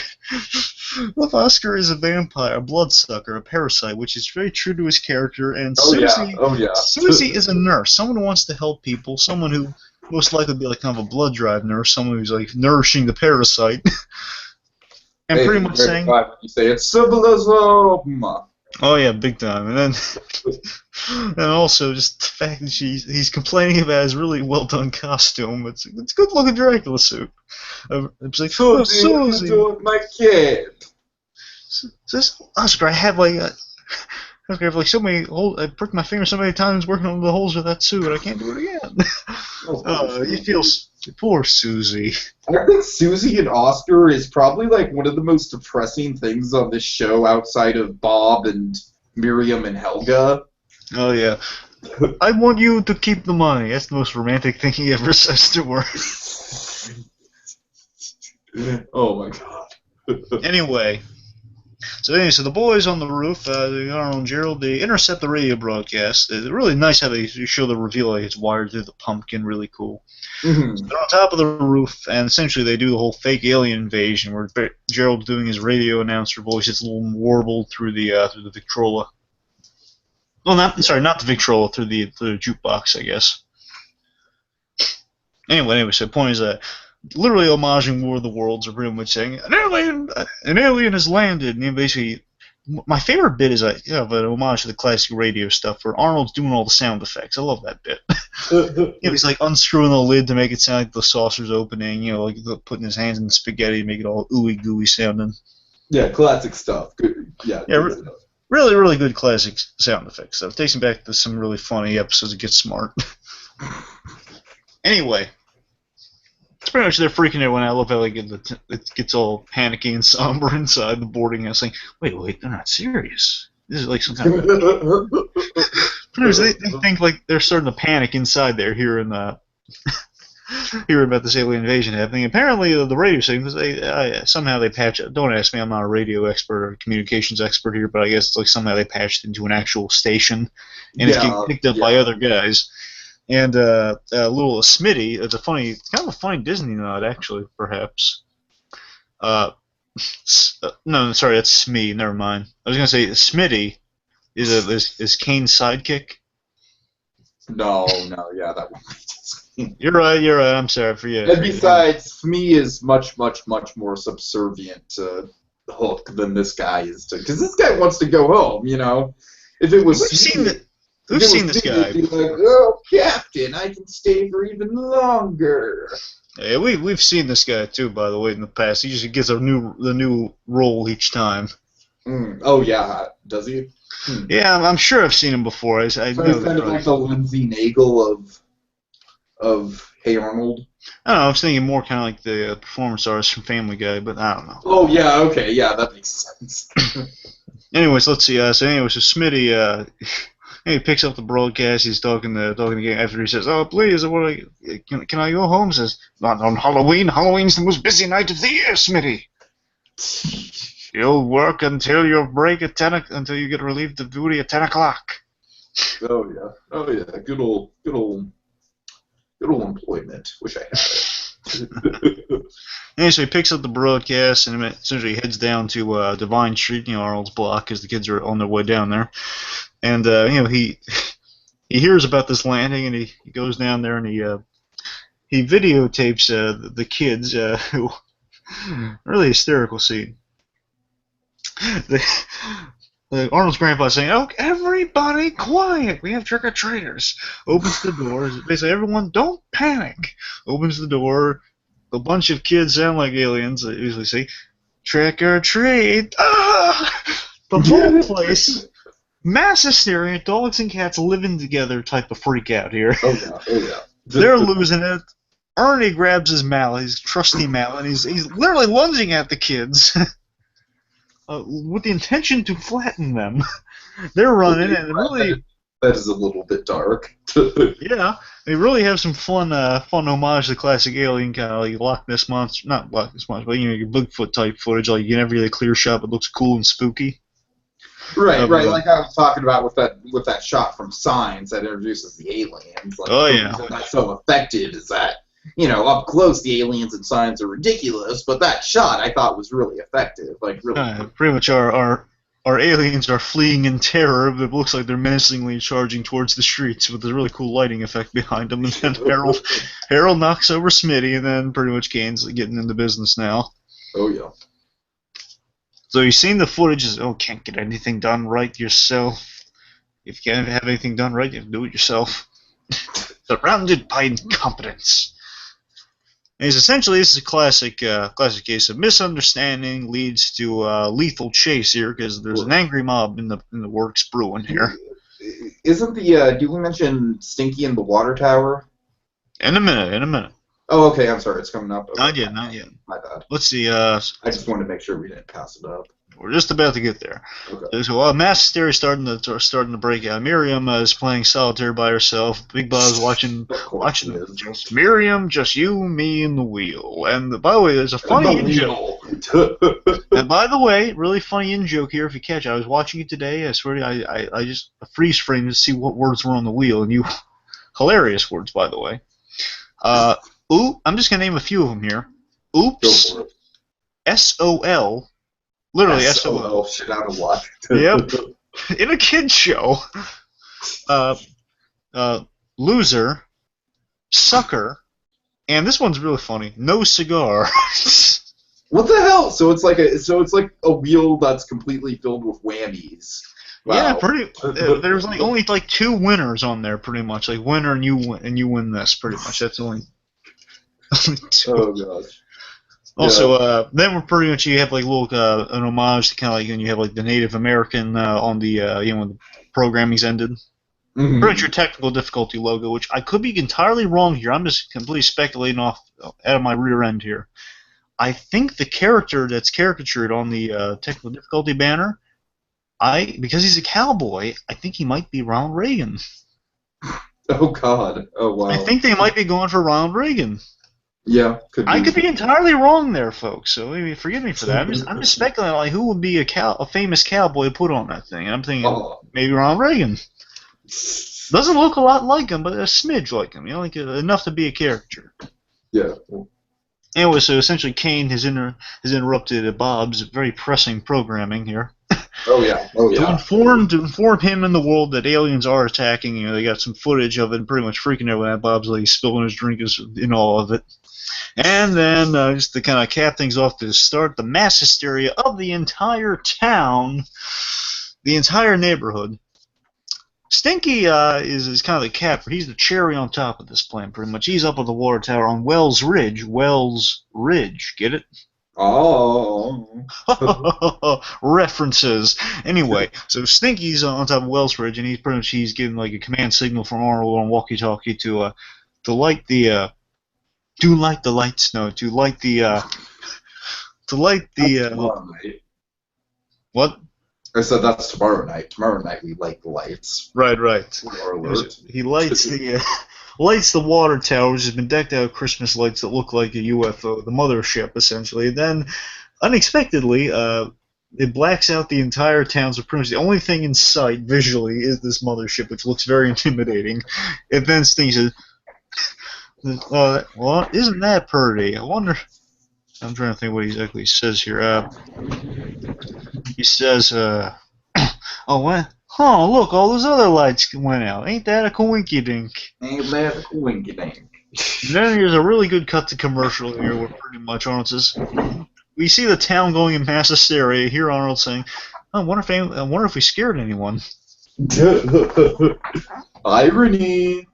Oscar is a vampire, a bloodsucker, a parasite, which is very true to his character. And Susie is a nurse, someone who wants to help people, someone who most likely be like kind of a blood drive nurse, someone who's like nourishing the parasite, and
Hey,
pretty
the
much
Dragon
saying,
Five, you say it's symbolism.
"Oh yeah, big time." And then, and also just the fact that he's complaining about his really well done costume. It's a good looking Dracula suit. It's like, oh,
Susie, you
Susie.
doing my kid?
Says Oscar, I have like so many holes. I pricked my finger so many times working on the holes of that suit. I can't do it again. You feel poor Susie.
I think Susie and Oscar is probably like one of the most depressing things on this show outside of Bob and Miriam and Helga.
Oh yeah, I want you to keep the money. That's the most romantic thing he ever says to her.
Oh my god.
Anyway. So the boys on the roof, Arnold and Gerald, they intercept the radio broadcast. It's really nice how they show the reveal like it's wired through the pumpkin, really cool.
Mm-hmm.
So they're on top of the roof, and essentially they do the whole fake alien invasion, where Gerald's doing his radio announcer voice. It's a little warbled through the Victrola. Well, not the Victrola, through the jukebox, I guess. Anyway, so the point is that. Literally homaging War of the Worlds, or pretty much saying an alien has landed, and basically, my favorite bit is an homage to the classic radio stuff where Arnold's doing all the sound effects. I love that bit. He's like unscrewing the lid to make it sound like the saucer's opening. Like putting his hands in the spaghetti to make it all ooey gooey sounding.
Yeah, classic stuff. Good. Yeah. Good stuff.
Really, really good classic sound effects stuff. It takes me back to some really funny episodes of Get Smart. Anyway. It's pretty much they're freaking out when I love how like it gets all panicky and somber inside the boarding house. Like, wait, they're not serious. This is like some kind of. They think like they're starting to panic inside there, hearing about this alien invasion happening. Apparently, the radio signals somehow they patch it. Don't ask me, I'm not a radio expert or a communications expert here, but I guess it's like somehow they patched into an actual station, and it's getting picked up by other guys. And little Smitty, it's kind of a funny Disney nod, actually, perhaps. No, sorry, that's Smee. Never mind. I was gonna say Smitty is Kane's sidekick.
No, yeah, that would be Disney.
You're right. I'm sorry for you.
And besides, Smee is much more subservient to Hook than this guy is to, because this guy wants to go home. If it was
We've seen this guy.
Be like, oh, Captain, I can stay for even longer.
Yeah, we've seen this guy too, by the way, in the past. He usually gets the new role each time.
Oh yeah, does he?
Yeah, I'm sure I've seen him before. I know
he's kind of like the Lindsay Nagel of Hey Arnold.
I don't know. I was thinking more kind of like the performance artist from Family Guy, but I don't know.
Oh yeah, okay, yeah, that makes sense.
Anyways, let's see. So Smitty. He picks up the broadcast. He's talking to again after he says, "Oh, please, can I go home?" Says, "Not on Halloween. Halloween's the most busy night of the year, Smitty. You'll work until your break at until you get relieved of duty at 10 o'clock."
Oh yeah. Good old employment. Wish I had it.
Anyway, so he picks up the broadcast and essentially heads down to Divine Street, Arnold's block, because the kids are on their way down there. And he hears about this landing, and he goes down there and he videotapes the kids, who really hysterical scene. Arnold's grandpa saying, "Oh, everybody quiet! We have trick-or-treaters." Opens the door. Basically, everyone don't panic. Opens the door. A bunch of kids sound like aliens. I usually say, "Trick or treat!" Ah! The whole place. Mass hysteria, dogs and cats living together type of freak out here.
Oh yeah.
They're losing it. Ernie grabs his mallet, his trusty mallet, and he's literally lunging at the kids with the intention to flatten them. They're running, and really...
That is a little bit dark.
Yeah, they really have some fun homage to classic Alien, kind of like Loch Ness Monster, not Loch Ness Monster, but your Bigfoot type footage, like you never get a clear shot, but looks cool and spooky.
Right. Like I was talking about with that shot from Signs that introduces the aliens. Like,
oh yeah.
That's so effective is that up close the aliens and Signs are ridiculous, but that shot I thought was really effective. Like really.
Pretty much our our aliens are fleeing in terror. It looks like they're menacingly charging towards the streets with a really cool lighting effect behind them. And then Harold knocks over Smitty, and then pretty much Kane's getting into business now.
Oh yeah.
So you've seen the footage. Can't get anything done right yourself. If you can't have anything done right, you have to do it yourself. Surrounded by incompetence. And essentially, this is a classic case of misunderstanding leads to lethal chase here, because there's an angry mob in the works brewing here.
Isn't the do we mention Stinky in the water tower?
In a minute.
Oh, okay. I'm sorry. It's coming up. Okay.
Not yet.
My bad.
Let's see.
I just wanted to make sure we didn't pass it up.
We're just about to get there.
Okay.
So mass hysteria is starting to break out. Miriam is playing solitaire by herself. Big Buzz watching just Miriam, just you, me, and the wheel. And by the way, there's a funny in-joke. And by the way, really funny in-joke here. If you catch it, I was watching it today. I swear to you, I just freeze framed to see what words were on the wheel, and hilarious words, by the way. I'm just gonna name a few of them here. Oops. SOL. Literally SOL.
Shit out of luck.
Yep. In a kid's show. Loser. Sucker. And this one's really funny. No cigar.
What the hell? So it's like a wheel that's completely filled with whammies. Wow.
Yeah, there's only two winners on there, pretty much. Like winner and you win this, pretty much. That's only two.
Oh gosh.
Also, then we're pretty much, you have like little an homage to kind of like when you have like the Native American on the when the programming's ended.
Mm-hmm.
Pretty much your technical difficulty logo, which I could be entirely wrong here. I'm just completely speculating out of my rear end here. I think the character that's caricatured on the technical difficulty banner, because he's a cowboy, I think he might be Ronald Reagan.
Oh God! Oh wow!
I think they might be going for Ronald Reagan.
Yeah,
I could be entirely wrong there, folks. So forgive me for that. I'm just speculating like who would be a famous cowboy to put on that thing. And I'm thinking maybe Ronald Reagan. Doesn't look a lot like him, but a smidge like him. Like enough to be a caricature.
Yeah.
Anyway, so essentially Kane has interrupted Bob's very pressing programming here.
Oh yeah.
To inform him and the world that aliens are attacking. They got some footage of it, and pretty much freaking everyone out. Bob's like spilling his drink in all of it. And then, just to kind of cap things off to start, the mass hysteria of the entire town, the entire neighborhood. Stinky is kind of the cap. He's the cherry on top of this plan, pretty much. He's up on the water tower on Wells Ridge. Wells Ridge, get it?
Oh.
References. Anyway, so Stinky's on top of Wells Ridge, and he's getting like a command signal from Arnold on walkie-talkie to light the what?
I said that's tomorrow night. Tomorrow night we light the lights.
Right.
Alert.
He lights the water tower, which has been decked out with Christmas lights that look like a UFO, the Mothership, essentially. And then, unexpectedly, it blacks out the entire town, so pretty much the only thing in sight visually is this Mothership, which looks very intimidating. And then Sting says, well, isn't that pretty? I wonder... I'm trying to think what exactly he says here. He says, oh, what? Oh, look, all those other lights went out. Ain't that a coinky-dink?
Ain't that a coinky-dink?
Then there's a really good cut to commercial here where pretty much Arnold says, we see the town going in mass hysteria. Here Arnold saying, I wonder if we scared anyone.
Irony.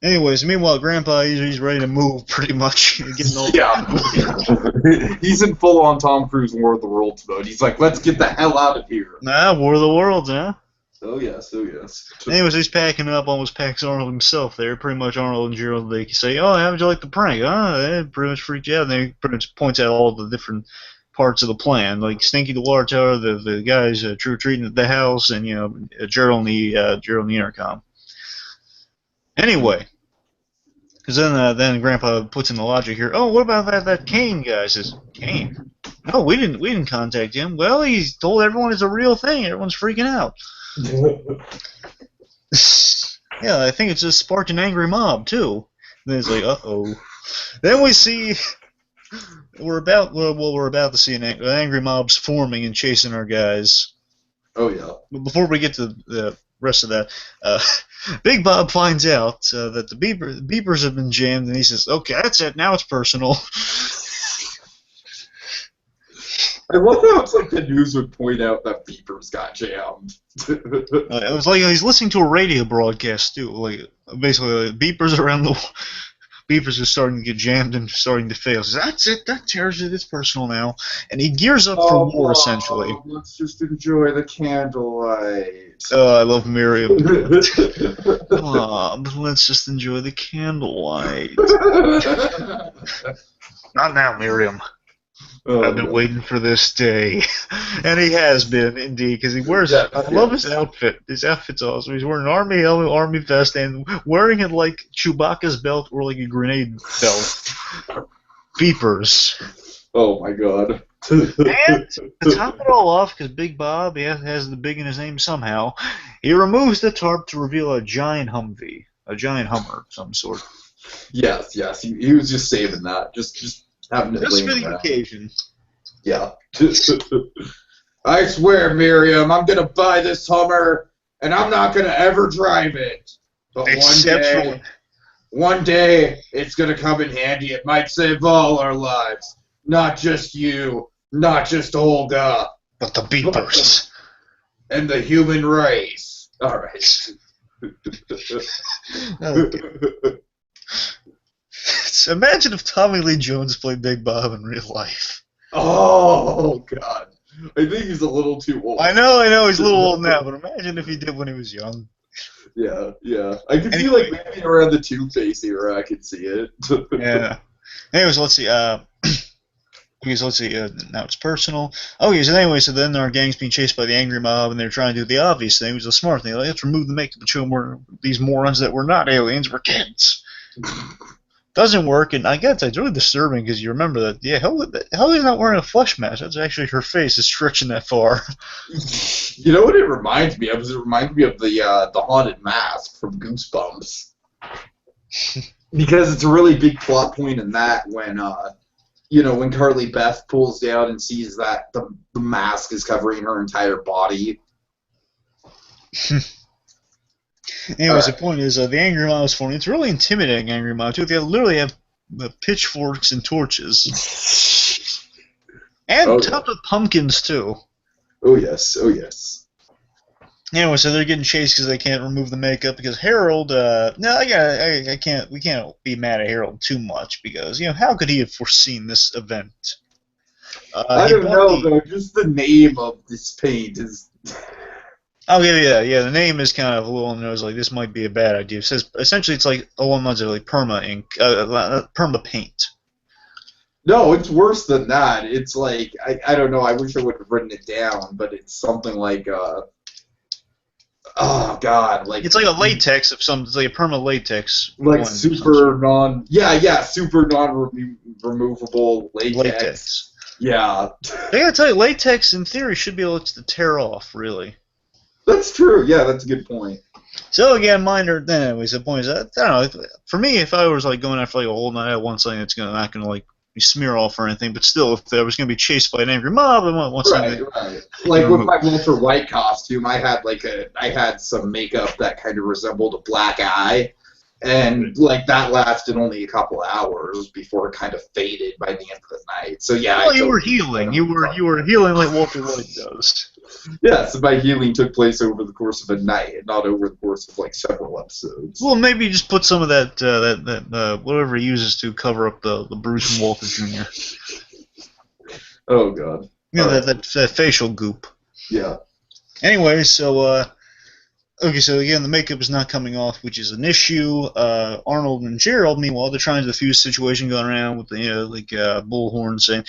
Anyways, meanwhile, Grandpa, he's ready to move, pretty much. Getting old.
Yeah. He's in full-on Tom Cruise War of the Worlds mode. He's like, let's get the hell out of here.
War of the Worlds, huh?
Oh, yes.
Anyways, he's packing up, almost packs Arnold himself there. Pretty much Arnold and Gerald, they say, oh, how would you like the prank? It pretty much freaked you out. And they pretty much points out all the different parts of the plan, like Stinky the water tower, the guys trick-or-treating at the house, and, Gerald in the intercom. Anyway, because then Grandpa puts in the logic here. Oh, what about that Kane guy? Says Kane? No, we didn't contact him. Well, he's told everyone it's a real thing. Everyone's freaking out. Yeah, I think it's just sparked an angry mob too. And then it's like, uh-oh. Then we see we're about to see an angry mobs forming and chasing our guys.
Oh yeah.
But before we get to the rest of that, uh, Big Bob finds out that the beepers have been jammed, and he says, "Okay, that's it. Now it's personal."
I love how it's like the news would point out that beepers got jammed.
It was like he's listening to a radio broadcast too. Like basically, beepers around the beepers are starting to get jammed and starting to fail. He says, "That's it. That tears it. It's personal now." And he gears up for war essentially.
Let's just enjoy the candlelight.
Oh, I love Miriam. Let's just enjoy the candlelight. Not now, Miriam.
Oh,
I've been waiting for this day. And he has been, indeed, because he wears it. I love his outfit. His outfit's awesome. He's wearing an army helmet, army vest, and wearing it like Chewbacca's belt or like a grenade belt. Beepers.
Oh, my God.
And to top it all off, because Big Bob has the big in his name somehow, he removes the tarp to reveal a giant Humvee. A giant Hummer of some sort.
Yes. He was just saving that. Just having it
Just for
laying
the
around.
occasion.
Yeah. I swear, Miriam, I'm gonna buy this Hummer, and I'm not gonna ever drive it. But one day, it's gonna come in handy. It might save all our lives, not just you, not just Olga,
But the beepers.
and the human race. All right.
Imagine if Tommy Lee Jones played Big Bob in real life.
Oh God, I think he's a little too old.
I know, he's a little old now, but imagine if he did when he was young.
Yeah. I could see like maybe around the Two-Face era. I could see it.
Yeah. Anyways, let's see. Now it's personal. Okay, so then our gang's being chased by the angry mob, and they're trying to do the obvious thing, which is the smart thing. Like, let's remove the makeup and show them these morons that we're not aliens, we're kids. Doesn't work, and I guess it's really disturbing because you remember that. Yeah, Holida's not wearing a flesh mask. That's actually her face is stretching that far.
You know what it reminds me of? It reminds me of the haunted mask from Goosebumps. Because it's a really big plot point in that when when Carly Beth pulls down and sees that the mask is covering her entire body.
Anyways, the point is, the angry mob is forming. It's a really intimidating angry mob, too. They literally have pitchforks and torches. And topped with pumpkins, too.
Oh, yes.
Anyway, so they're getting chased because they can't remove the makeup, because Harold, we can't be mad at Harold too much, because, how could he have foreseen this event?
I don't know, though. Just the name of this paint is...
Oh yeah. The name is kind of a little on the nose. Like this might be a bad idea. It says essentially it's like along lines of like perma ink, perma paint.
No, it's worse than that. It's like I don't know. I wish I would have written it down, but it's something like oh God, like
it's like a latex of some. It's like a perma latex.
Like super non. Yeah, super non-removable latex. Yeah.
I gotta tell you, latex in theory should be able to tear off. Really.
That's true. Yeah, that's a good point.
So again, anyways, the point is, I don't know. For me, if I was like going after like a whole night, I want something that's not gonna like smear off or anything. But still, if I was gonna be chased by an angry mob, I want something.
Right. Like with my Walter White costume, I had some makeup that kind of resembled a black eye, and like that lasted only a couple hours before it kind of faded by the end of the night. So yeah.
Well, you were healing. You were healing like Walter White does.
Yeah, so my healing took place over the course of a night, and not over the course of like several episodes.
Well, maybe you just put some of that whatever he uses to cover up the bruise from Walter Jr.
Oh God.
That facial goop.
Yeah.
Anyway, so so again, the makeup is not coming off, which is an issue. Arnold and Gerald, meanwhile, they're trying to defuse the situation going around with the bullhorn saying,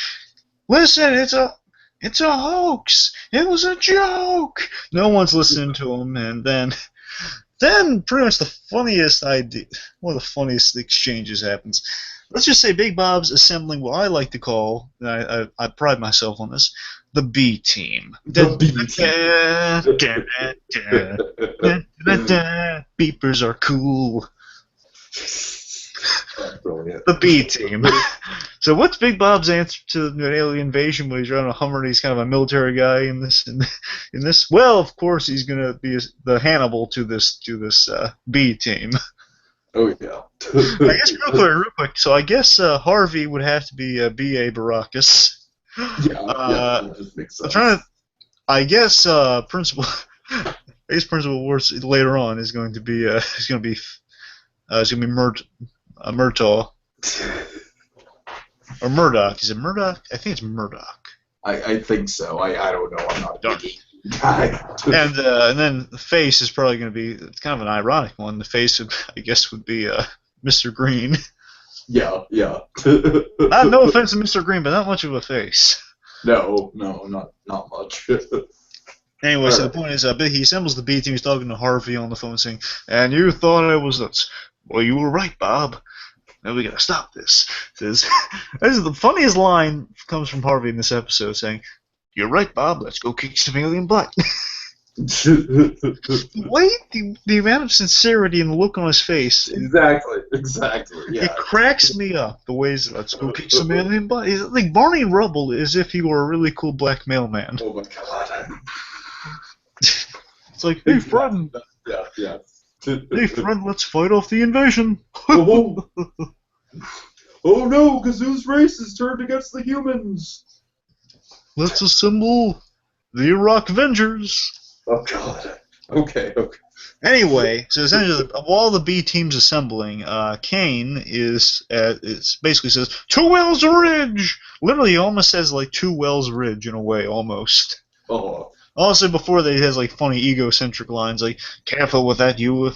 "Listen, it's a hoax. It was a joke." No one's listening to him, and then pretty much the funniest idea, one of the funniest exchanges happens. Let's just say Big Bob's assembling what I like to call, and I pride myself on this, the B team.
The B team.
Beepers are cool.
Brilliant.
The B team. So what's Big Bob's answer to an alien invasion when he's running a Hummer and he's kind of a military guy in this? In this, well, of course he's gonna be the Hannibal to this B team.
Oh yeah.
I guess real quick. So I guess Harvey would have to be B.A. Baracus.
Yeah, that just makes sense.
I'm trying to. I guess Principal. Principal Wars later on is going to be Murtaugh. Or Murdoch. Is it Murdoch? I think it's Murdoch.
I think so. I don't know. I'm not a big guy.
And then the face is probably going to be, it's kind of an ironic one. The face, I guess, would be Mr. Green.
Yeah.
No offense to Mr. Green, but not much of a face.
No, not much.
Anyway, so the point is, he assembles the B team. He's talking to Harvey on the phone, saying, "And you thought I was nuts? Well, you were right, Bob. Now we gotta stop this." Says, this is the funniest line comes from Harvey in this episode, saying, "You're right, Bob. Let's go kick some alien butt." Wait, the amount of sincerity and the look on his face.
Exactly. Yeah.
It cracks me up. The ways, let's go kick some alien butt. It's like Barney Rubble, as if he were a really cool black mailman.
Oh my god.
It's like, hey friend.
Yeah.
Hey friend, let's fight off the invasion.
Oh no, Kazoo's race is turned against the humans.
Let's assemble the Iraq Avengers.
Oh god. Okay.
Anyway, so essentially, while the B team's assembling, Kane is basically says, "Two Wells Ridge." Literally, he almost says like Two Wells Ridge in a way, almost.
Oh.
Also, before that, he has like funny egocentric lines like, "Careful with that, you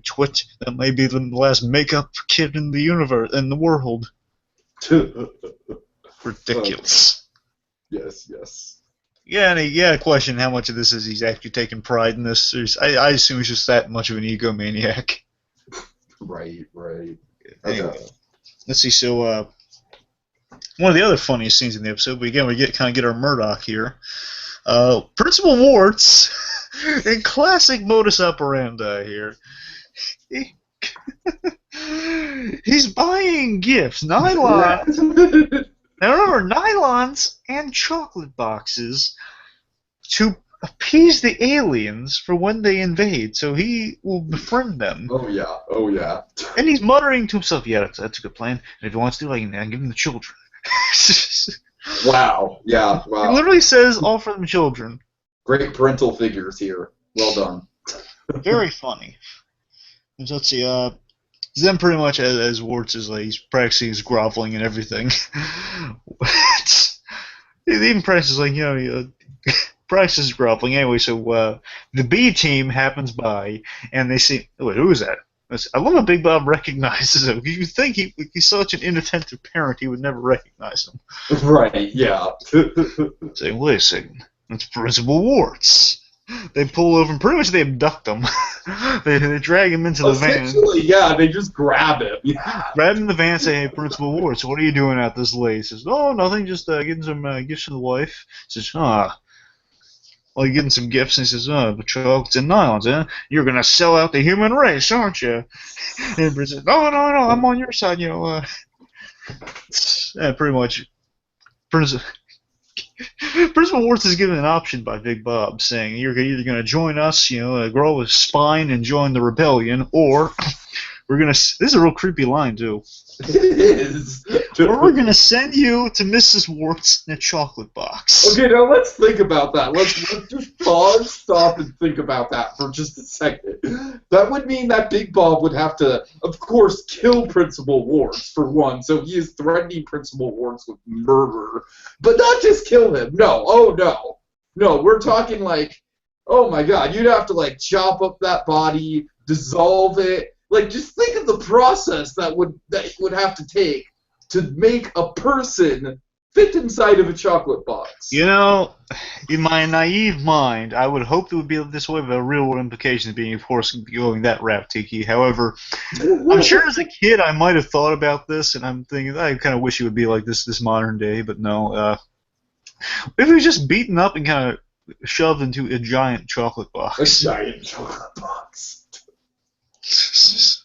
twit. That may be the last makeup kid in the universe, in the world." Ridiculous.
Yes.
Yeah, and he question how much of this is he's actually taking pride in this. I assume he's just that much of an egomaniac.
Right.
Anyway, let's see. So, one of the other funniest scenes in the episode, but again, we get our Murdoch here. Principal Warts, in classic modus operandi here. He's buying gifts, nylons. Now remember, nylons and chocolate boxes to appease the aliens for when they invade, so he will befriend them.
Oh yeah.
And he's muttering to himself, "Yeah, that's a good plan. And if he wants to, I can give him the children."
Wow. Yeah. Wow.
He literally says, "Offer them children."
Great parental figures here. Well done.
Very funny. And so let's see. Then pretty much as Warts is like, he's practicing his groveling and everything. He even practices practices groveling anyway. So the B team happens by and they see, wait, who is that? I love how Big Bob recognizes him. You think he's such an inattentive parent, he would never recognize him.
Right. Yeah.
Saying, "Wait a second, that's Principal Warts." They pull over and pretty much they abduct him. they drag him into the van.
Essentially, yeah, they just grab him. Yeah.
Grab him in the van and say, "Hey, Principal Warts, what are you doing out this late?" He says, "Oh, nothing, just getting some gifts to the wife." He says, well, you're getting some gifts. And he says, "The chocolates and nylons, huh? You're going to sell out the human race, aren't you?" And he says, No, I'm on your side, Yeah, pretty much. Principal Warts is given an option by Big Bob, saying, "You're either going to join us, grow with spine and join the rebellion, or we're going to." This is a real creepy line, too.
It is.
Or we're going to send you to Mrs. Warts in a chocolate box.
Okay, now let's think about that. Let's just pause, stop, and think about that for just a second. That would mean that Big Bob would have to, of course, kill Principal Warts, for one, so he is threatening Principal Warts with murder. But not just kill him. No. Oh, no. No, we're talking like, oh my god, you'd have to, chop up that body, dissolve it. Just think of the process that would have to take to make a person fit inside of a chocolate box.
In my naive mind, I would hope it would be this way, but the real world implications being, of course, going that route, Tiki. However, I'm sure as a kid I might have thought about this, and I'm thinking, I kind of wish it would be like this modern day, but no. If it was just beaten up and kind of shoved into a giant chocolate box.
A giant chocolate box.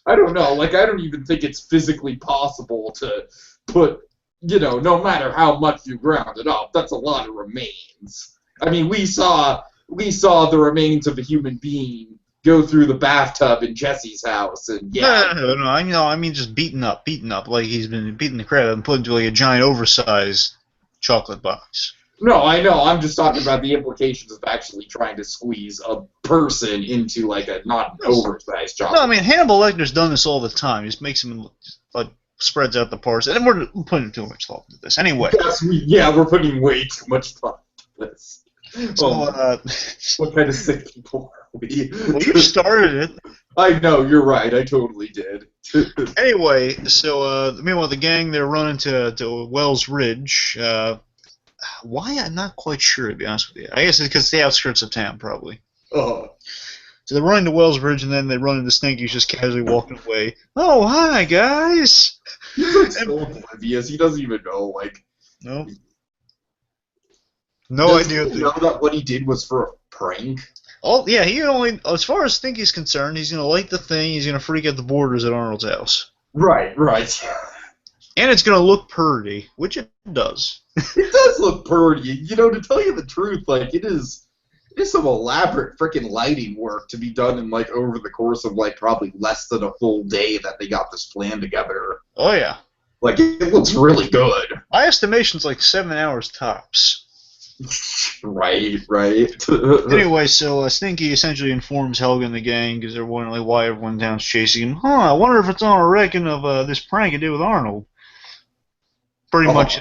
I don't know. Like, I don't even think it's physically possible to put, no matter how much you ground it up, that's a lot of remains. I mean, we saw the remains of a human being go through the bathtub in Jesse's house, and yeah.
No. I mean just beaten up, like he's been beating the crap out and put into like a giant oversized chocolate box.
No, I know. I'm just talking about the implications of actually trying to squeeze a person into like a not oversized chocolate.
No, I mean Hannibal Lecter's done this all the time. He just makes him like spreads out the parts, and we're putting too much thought into this anyway.
We're putting way too much thought into this.
So,
what kind of sick people are we?
Well, you started it.
I know, you're right. I totally did.
Anyway, so meanwhile, the gang, they're running to Wells Ridge. Why? I'm not quite sure, to be honest with you. I guess it's because it's the outskirts of town, probably.
Oh.
So they're running to Wells Ridge, and then they run into Stinky's just casually walking away. Oh, hi, guys!
He's like so oblivious. He doesn't even know, like...
No. No idea.
Does he know that what he did was for a prank?
Oh, yeah, he only... As far as Stinky's concerned, he's going to light the thing, he's going to freak out the boarders at Arnold's house.
Right.
And it's going to look pretty, which it does.
It does look pretty. To tell you the truth, like, it is some elaborate freaking lighting work to be done in, like, over the course of, like, probably less than a full day that they got this plan together.
Oh, yeah.
Like, it looks really good.
My estimation's like 7 hours tops.
Right.
Anyway, so Stinky essentially informs Helga and the gang because they're wondering like, why everyone down's chasing him. I wonder if it's on a reckon of this prank I did with Arnold. Pretty much,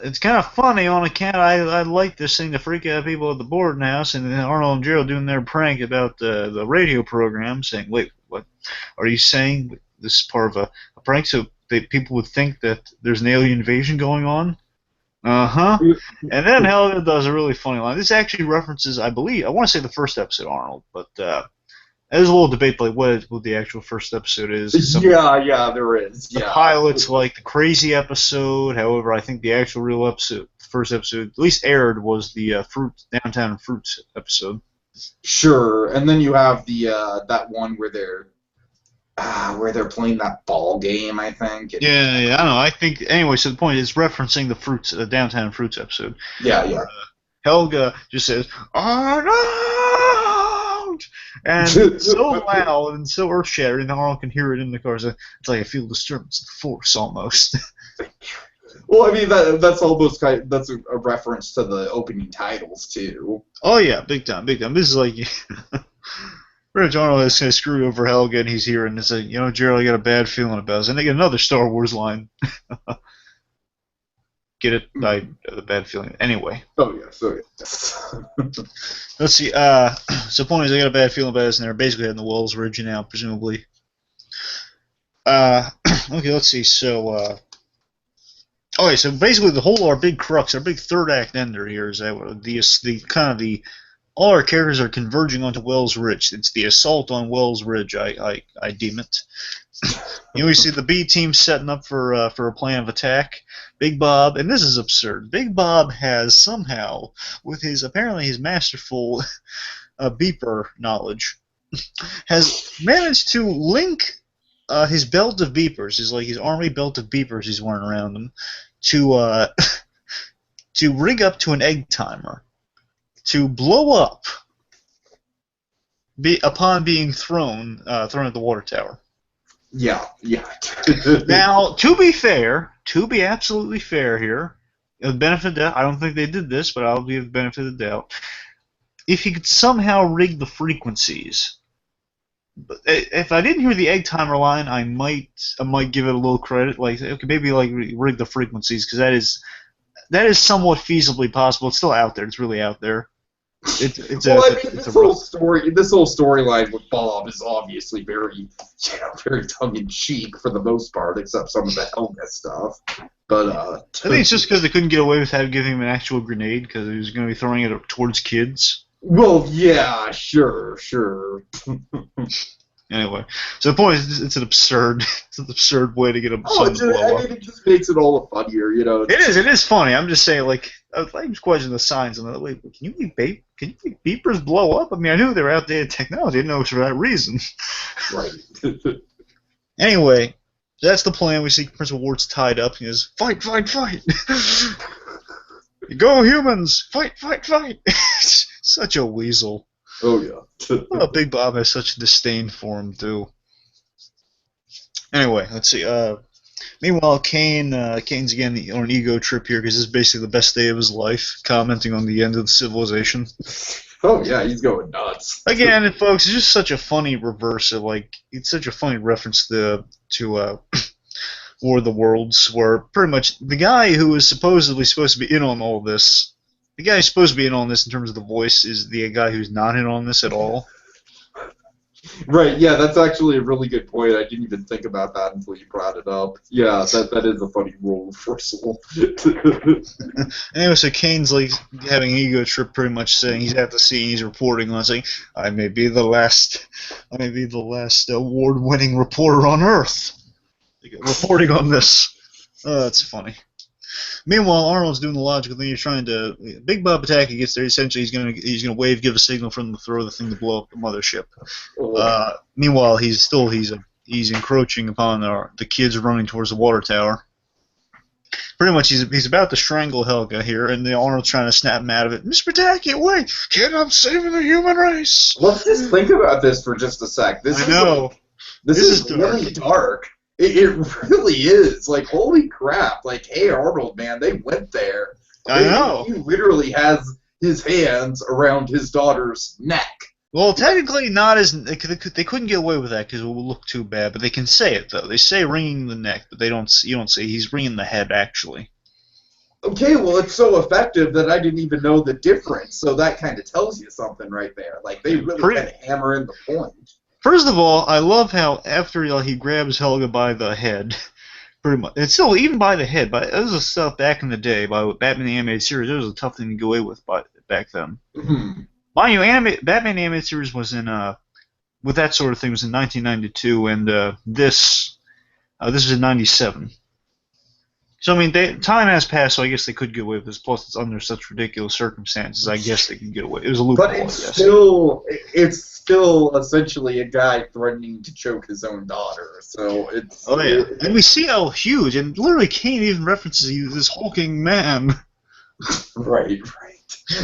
it's kind of funny on account I like this thing to freak out people at the boarding house, and then Arnold and Gerald doing their prank about the radio program, saying, wait, what are you saying? This is part of a prank so that people would think that there's an alien invasion going on? Uh-huh. And then Helga does a really funny line. This actually references, I want to say the first episode of Arnold, but there's a little debate like what the actual first episode is.
Yeah, there is.
The pilot's like the crazy episode. However, I think the actual real episode, the first episode, at least aired, was the Downtown Fruits episode.
Sure, and then you have the that one where they're playing that ball game, I think.
Yeah, I don't know. I think anyway. So the point is referencing the Downtown Fruits episode.
Yeah.
Helga just says Arnold, and it's so loud and so earth-shattering that Arnold can hear it in the car. So it's like a field disturbance of the force almost.
Well, I mean that's almost that's a reference to the opening titles too.
Oh yeah, big time. This is like. Rich Arnold is kind of screwed over Helga, and he's here, and it's like, Gerald, I got a bad feeling about this. And they get another Star Wars line. Get it? I have a bad feeling. Anyway.
Oh, yes.
Let's see. So the point is, I got a bad feeling about this, and they're basically heading the Wells Ridge now, presumably. Okay, let's see. So, okay, so basically our big crux, our big third act ender here is that all our characters are converging onto Wells Ridge. It's the assault on Wells Ridge, I deem it. We see the B team setting up for a plan of attack. Big Bob, and this is absurd. Big Bob has somehow, with his masterful beeper knowledge, has managed to link his belt of beepers, his army belt of beepers he's wearing around him, to rig up to an egg timer. To blow up upon being thrown at the water tower.
Yeah.
Now, to be absolutely fair here, the benefit of the doubt, I don't think they did this, but I'll give the benefit of the doubt. If you could somehow rig the frequencies, if I didn't hear the egg timer line, I might give it a little credit. Like, okay, maybe like rig the frequencies because that is somewhat feasibly possible. It's still out there. It's really out there. This whole storyline with Bob is obviously very tongue in cheek for the most part, except some of the Helga stuff. But I think it's just because they couldn't get away with giving him an actual grenade because he was going to be throwing it towards kids.
Well, yeah, sure.
Anyway, so the point is, it's an absurd way to get a sun to blow up.
It just makes it all funnier,
It is funny. I'm just saying, like, I just question the signs. I'm like, wait, can you make beepers blow up? I mean, I knew they were outdated technology. I didn't know it was for that reason.
Right.
Anyway, that's the plan. We see Principal Wart's tied up. He goes, fight, fight, fight! Go humans! Fight, fight, fight! Such a weasel.
Oh yeah.
Oh, Big Bob has such disdain for him too. Anyway, let's see. Meanwhile, Kane's again on an ego trip here because this is basically the best day of his life, commenting on the end of the civilization.
Oh yeah, he's going nuts.
Again, folks, it's just such a funny reverse of it's such a funny reference to War of the Worlds, where pretty much the guy who is supposedly supposed to be in on all this, the guy who's supposed to be in on this in terms of the voice is the guy who's not in on this at all.
Right, yeah, that's actually a really good point. I didn't even think about that until you brought it up. Yeah, that is a funny role reversal.
Anyway, so Kane's having an ego trip, pretty much saying he's at the scene, he's reporting on, saying, I may be the last award-winning reporter on Earth. Reporting on this. Oh, that's funny. Meanwhile, Arnold's doing the logical thing. He's trying to. Big Bob Pataki gets there. Essentially, he's gonna wave, give a signal for them to throw the thing to blow up the mothership. Meanwhile, he's encroaching upon the kids running towards the water tower. Pretty much, he's about to strangle Helga here, and Arnold's trying to snap him out of it. Mr. Pataki, wait! Kid, I'm saving the human race.
Let's just think about this for just a sec. This is really dark. It really is. Like, holy crap. Like, hey, Arnold, man, they went there.
I know.
He literally has his hands around his daughter's neck.
Well, technically not as... They couldn't get away with that because it would look too bad, but they can say it, though. They say wringing the neck, but you don't say he's wringing the head, actually. Okay,
well, it's so effective that I didn't even know the difference, so that kind of tells you something right there. Like, they really kind of hammer in the point.
First of all, I love how after he grabs Helga by the head, pretty much, and still even by the head, but this was stuff back in the day by Batman the Animated Series. It was a tough thing to go away with back then.
Mm-hmm.
Mind you, Batman the Animated Series was in with that sort of thing was in 1992, and this was in '97. So I mean, time has passed, so I guess they could get away with this. Plus, it's under such ridiculous circumstances. I guess they could get away. It was a loophole.
But it's still essentially a guy threatening to choke his own daughter. So it's.
Oh yeah, and we see how huge, and literally Kane even references this hulking man.
Right.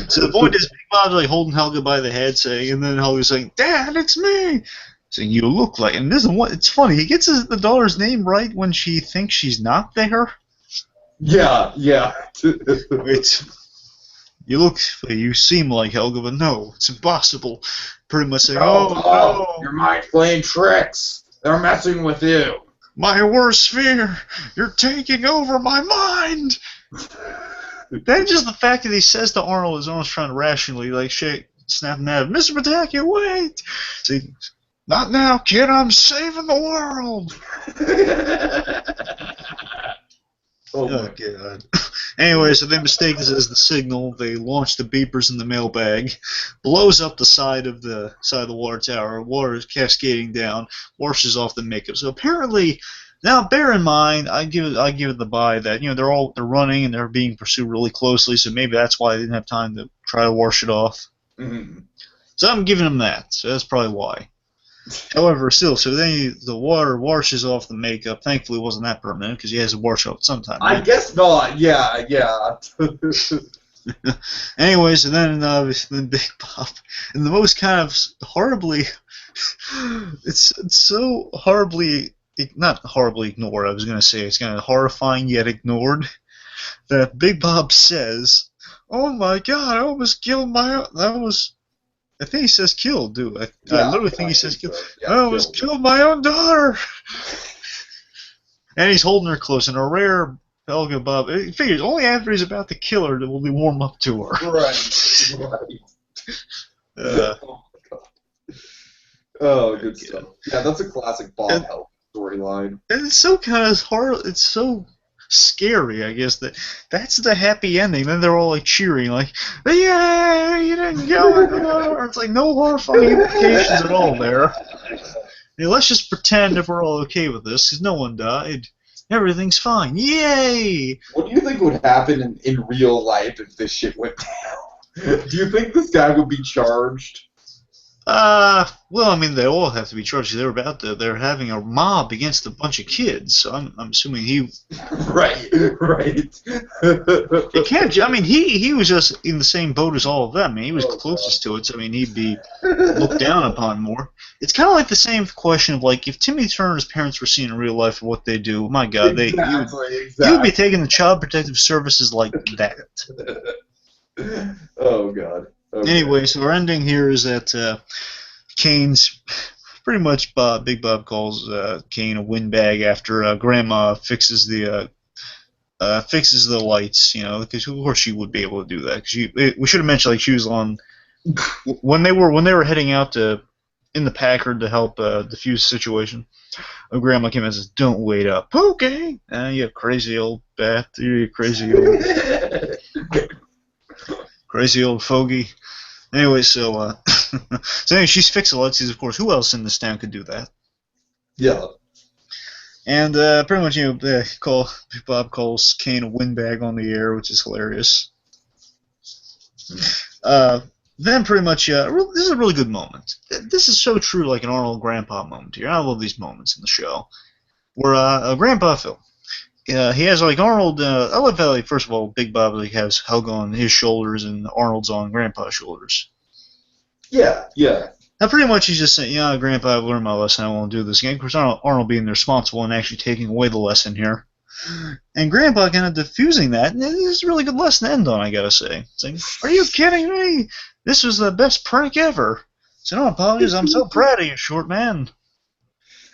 So the point is, Big Bob's holding Helga by the head, and then Helga's saying, "Dad, it's me." Saying, "You look like," and it's funny. He gets the daughter's name right when she thinks she's not there.
Yeah.
You seem like Helga, but no, it's impossible. Pretty much saying,
no. Your mind's playing tricks. They're messing with you.
My worst fear. You're taking over my mind. Then just the fact that he says to Arnold, as Arnold's trying to rationally, snap him out of, Mr. Pataki, wait! See, not now, kid, I'm saving the world! Oh God. Anyway, so they mistake this as the signal. They launch the beepers in the mailbag, blows up the side of the water tower. Water is cascading down, washes off the makeup. So apparently, now bear in mind, I give it the buy that they're running and they're being pursued really closely. So maybe that's why they didn't have time to try to wash it off.
Mm-hmm.
So I'm giving them that. So that's probably why. However, still, so then the water washes off the makeup. Thankfully, it wasn't that permanent because he has to wash off sometime. Right?
I guess not. Yeah.
Anyways, and then Big Bob, and the most kind of horribly, it's so horribly, not horribly ignored. I was gonna say it's kind of horrifying yet ignored. That Big Bob says, "Oh my God, I almost killed my." I think he says killed, dude. I literally think he says killed. Yeah, I almost killed my own daughter. And he's holding her close, and a rare Helga Bob. He figures only after he's about to kill her will he warm up to her.
Right. Oh, good stuff. Yeah, that's a classic Bob Helga storyline.
And it's so kind of hard. It's so scary, I guess, that's the happy ending. Then they're all cheering, "Yay, you didn't go!" It's no horrifying implications at all there. Let's just pretend if we're all okay with this, because no one died. Everything's fine. Yay!
What do you think would happen in real life if this shit went down? Do you think this guy would be charged?
Well, I mean, they all have to be charged. They're having a mob against a bunch of kids. So I'm assuming he.
Right, right.
It can't. I mean, he was just in the same boat as all of them. I mean, he was
Oh
closest to it, so I mean, he'd be looked
god.
down upon more. It's kind of like the same question of like if Timmy Turner's parents were seen in real life and what they do. My God,
Exactly,
you would be
exactly.
taking the child protective services like that.
Oh god. Okay.
Anyway, so our ending here is that Kane's pretty much Big Bob calls Kane a windbag after Grandma fixes the lights, you know, because of course she would be able to do that. We should have mentioned like she was on when they were heading out to in the Packard to help defuse the situation. Grandma came in and says, "Don't wait up, okay? You crazy old bat, you crazy old fogey." Anyway, so anyway, she's fixing the lights. Of course, who else in this town could do that?
Yeah.
And pretty much, you know, Bob calls Kane a windbag on the air, which is hilarious. Uh, then pretty much, this is a really good moment. This is so true, like an Arnold Grandpa moment here. I love these moments in the show where Grandpa Phil, he has like Arnold. I love how, like, first of all, Big Bob like has Helga on his shoulders and Arnold's on Grandpa's shoulders.
Yeah, yeah.
Now, pretty much, he's just saying, "Yeah, Grandpa, I've learned my lesson. I won't do this again." Of course, Arnold being the responsible and actually taking away the lesson here. And Grandpa kind of diffusing that, and this is a really good lesson to end on, I gotta say. It's like, "Are you kidding me? This was the best prank ever." So, no apologies, I'm so proud of you, short man.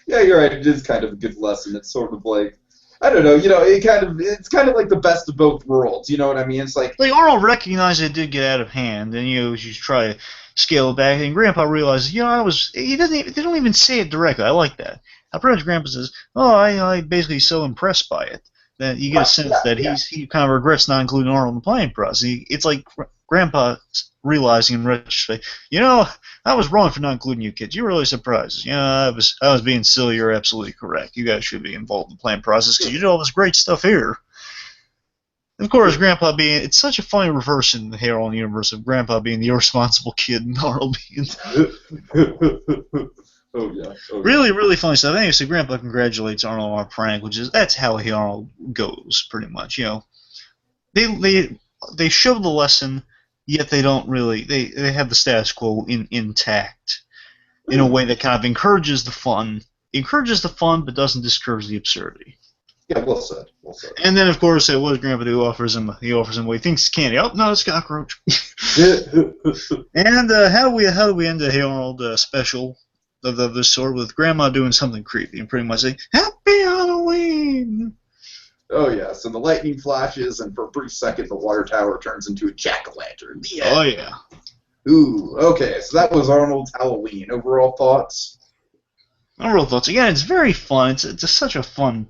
Yeah, you're right. It is kind of a good lesson. It's sort of like, I don't know, it's kind of like the best of both worlds. You know what I mean? It's like,
Like, Arnold recognized it did get out of hand, and you try to scale it back, and Grandpa realizes, they don't even say it directly. I like that. Now, pretty much Grandpa says, "Oh, I basically so impressed by it." That you get a
right,
sense
yeah,
that
yeah.
he kind of regrets not including Arnold in the playing process. It's like Grandpa realizing in retrospect, I was wrong for not including you kids. You were really surprised. I was being silly. You're absolutely correct. You guys should be involved in the playing process because you did all this great stuff here. Of course, Grandpa it's such a funny reverse in the Harold universe of Grandpa being the irresponsible kid and Arnold being
Oh yeah, oh yeah.
really, really funny stuff. Anyway, so Grandpa congratulates Arnold on a prank, that's how Arnold goes, pretty much. They show the lesson, yet they don't really. They have the status quo intact in a way that kind of encourages the fun, but doesn't discourage the absurdity.
Yeah, well said, well said.
And then, of course, what does Grandpa do? He offers him what he thinks is candy. Oh no, it's cockroach. And how do we end the Hey Arnold special of this sort with Grandma doing something creepy and pretty much saying Happy Halloween?
Oh yeah, so the lightning flashes, and for a brief second, the water tower turns into a jack-o'-lantern. The
Oh
end.
yeah.
Ooh, okay, so that was Arnold's Halloween. Overall thoughts?
Overall thoughts. Again, it's very fun. It's such a fun,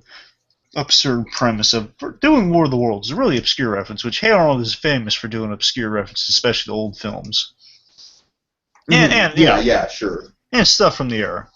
absurd premise of doing War of the Worlds. It's a really obscure reference, which Hey Arnold is famous for doing obscure references, especially to old films. And
Yeah, sure.
and stuff from the era.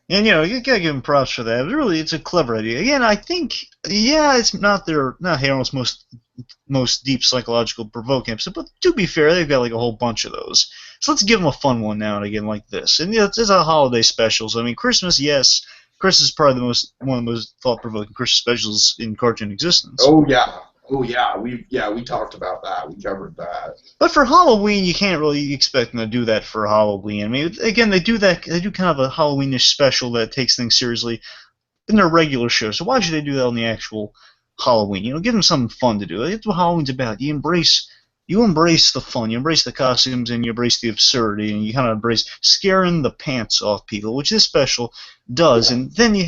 And you gotta give him props for that. It's a clever idea. Again, I think, it's not Hey Arnold's most deep psychological provoking episode, but to be fair, they've got like a whole bunch of those. So let's give them a fun one now and again like this. And it's a holiday special. So I mean, Christmas, yes, Christmas is probably one of the most thought-provoking Christmas specials in cartoon existence.
Oh yeah. Oh yeah, we talked about that. We covered that.
But for Halloween, you can't really expect them to do that for Halloween. I mean, again, they do kind of a Halloweenish special that takes things seriously in their regular show. So why should they do that on the actual Halloween? Give them something fun to do. That's what Halloween's about. You embrace the fun, you embrace the costumes, and you embrace the absurdity, and you kind of embrace scaring the pants off people, which this special does. And then you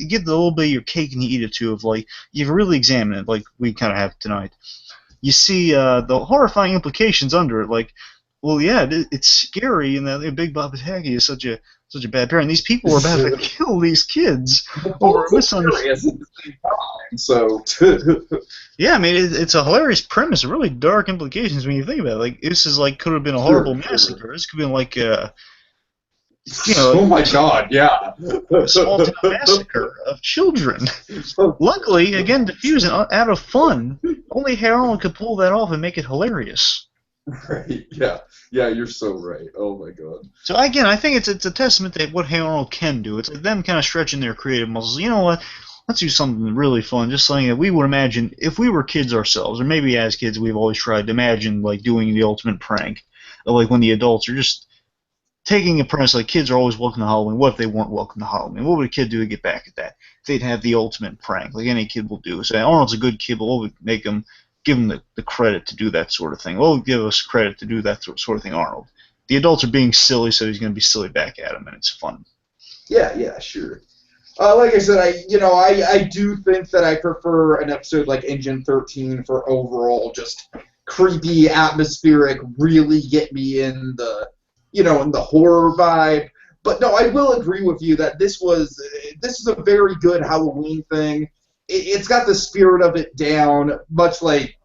give the little bit of your cake and you eat it too. Of like you really examine it, like we kind of have tonight. You see the horrifying implications under it. Like, well, yeah, it's scary, and that Big Bob Haggy is such a bad parent. These people are about to kill these kids over a misunderstanding.
So
yeah, I mean, it's a hilarious premise, really dark implications when you think about it. Like, this is like could have been a horrible massacre. This could have been like
oh my god, yeah.
a small town massacre of children. Luckily, again, diffusing out of fun, only Harold could pull that off and make it hilarious.
Right. Yeah. Yeah. You're so right. Oh my god.
So again, I think it's a testament to what Hey Arnold can do. It's like them kind of stretching their creative muscles. You know what? Let's do something really fun. Just something that we would imagine if we were kids ourselves, or maybe as kids we've always tried to imagine like doing the ultimate prank, or like when the adults are just taking a premise like kids are always welcome to Halloween. What if they weren't welcome to Halloween? What would a kid do to get back at that? They'd have the ultimate prank, like any kid will do. So Arnold's a good kid, but what would make him give him the credit to do that sort of thing? What would give us credit to do that sort of thing, Arnold? The adults are being silly, so he's going to be silly back at him, and it's fun.
Yeah. Yeah. Sure. Like I said, I do think that I prefer an episode like Engine 13 for overall just creepy, atmospheric, really get me in the, in the horror vibe. But no, I will agree with you that this is a very good Halloween thing. It's got the spirit of it down, much like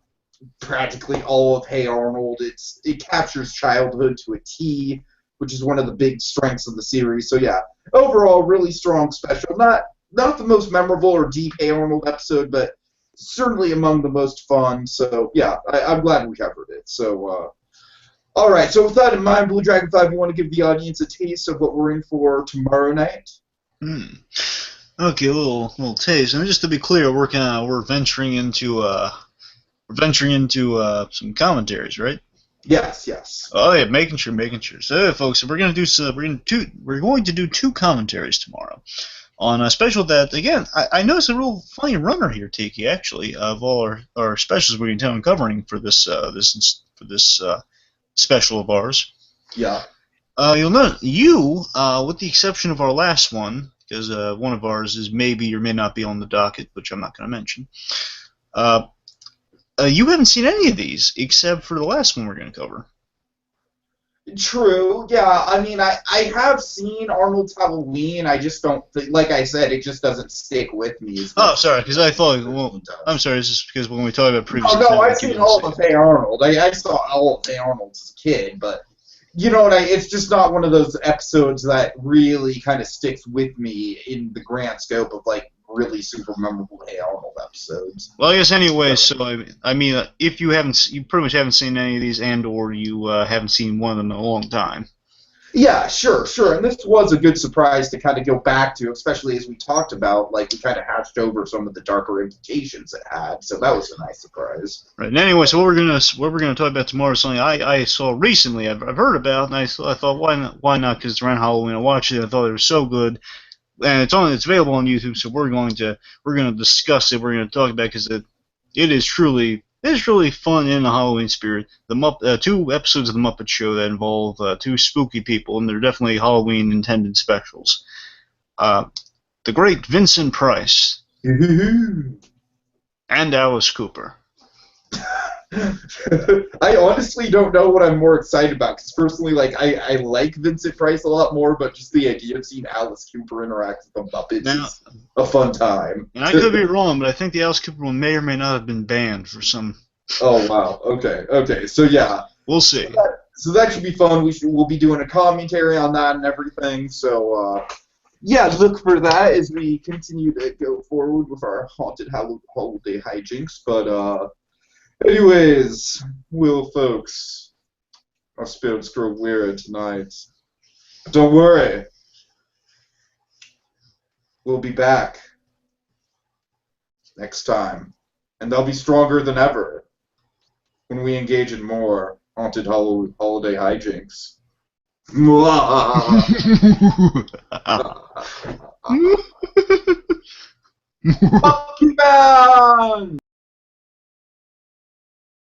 practically all of Hey Arnold. It captures childhood to a T, which is one of the big strengths of the series. So yeah, overall, really strong special. Not the most memorable or deep Hey Arnold episode, but certainly among the most fun. So yeah, I'm glad we covered it. So all right. So with that in mind, BlueDragonFive, you want to give the audience a taste of what we're in for tomorrow night?
Okay, a little taste. And just to be clear, we're venturing into some commentaries, right?
Yes, yes.
Oh yeah, making sure. So, folks, we're going to do two commentaries tomorrow on a special that again I noticed a real funny runner here, Tiki. Actually, of all our specials we're going to be covering for this special of ours.
Yeah.
You'll note with the exception of our last one, because one of ours is maybe or may not be on the docket, which I'm not going to mention. You haven't seen any of these except for the last one we're going to cover.
True. Yeah. I mean, I have seen Arnold's Halloween. I just don't think, like I said, it just doesn't stick with me.
Oh, sorry, because I thought. Well, I'm sorry. It's just because when we talked about previous.
No, I've seen all of Hey Arnold. I saw all of Hey Arnold as a kid, but you know what? It's just not one of those episodes that really kind of sticks with me in the grand scope of like really super memorable Hey Arnold episodes.
Well, I guess anyway. So I mean, if you pretty much haven't seen any of these, and/or you haven't seen one of them in a long time.
Yeah, sure. And this was a good surprise to kind of go back to, especially as we talked about, like we kind of hashed over some of the darker implications it had. So that was a nice surprise.
Right. And anyway, so what we're gonna talk about tomorrow is something I saw recently. I've heard about, and I thought why not? Because it's around Halloween. I watched it. I thought it was so good. And it's available on YouTube, so we're going to discuss it. We're going to talk about it because it is truly fun in the Halloween spirit. The two episodes of the Muppet Show that involve two spooky people, and they're definitely Halloween intended specials. The great Vincent Price and Alice Cooper.
I honestly don't know what I'm more excited about, because personally, like, I like Vincent Price a lot more, but just the idea of seeing Alice Cooper interact with the Muppets is a fun time.
And I could be wrong, but I think the Alice Cooper one may or may not have been banned for some...
Oh, wow. Okay. So, yeah.
We'll see.
So that should be fun. We'll be doing a commentary on that and everything, so... yeah, look for that as we continue to go forward with our haunted holiday hijinks, but, anyways, folks, our spirits grow weary tonight. Don't worry. We'll be back next time, and they'll be stronger than ever when we engage in more haunted holiday hijinks. Pokemon!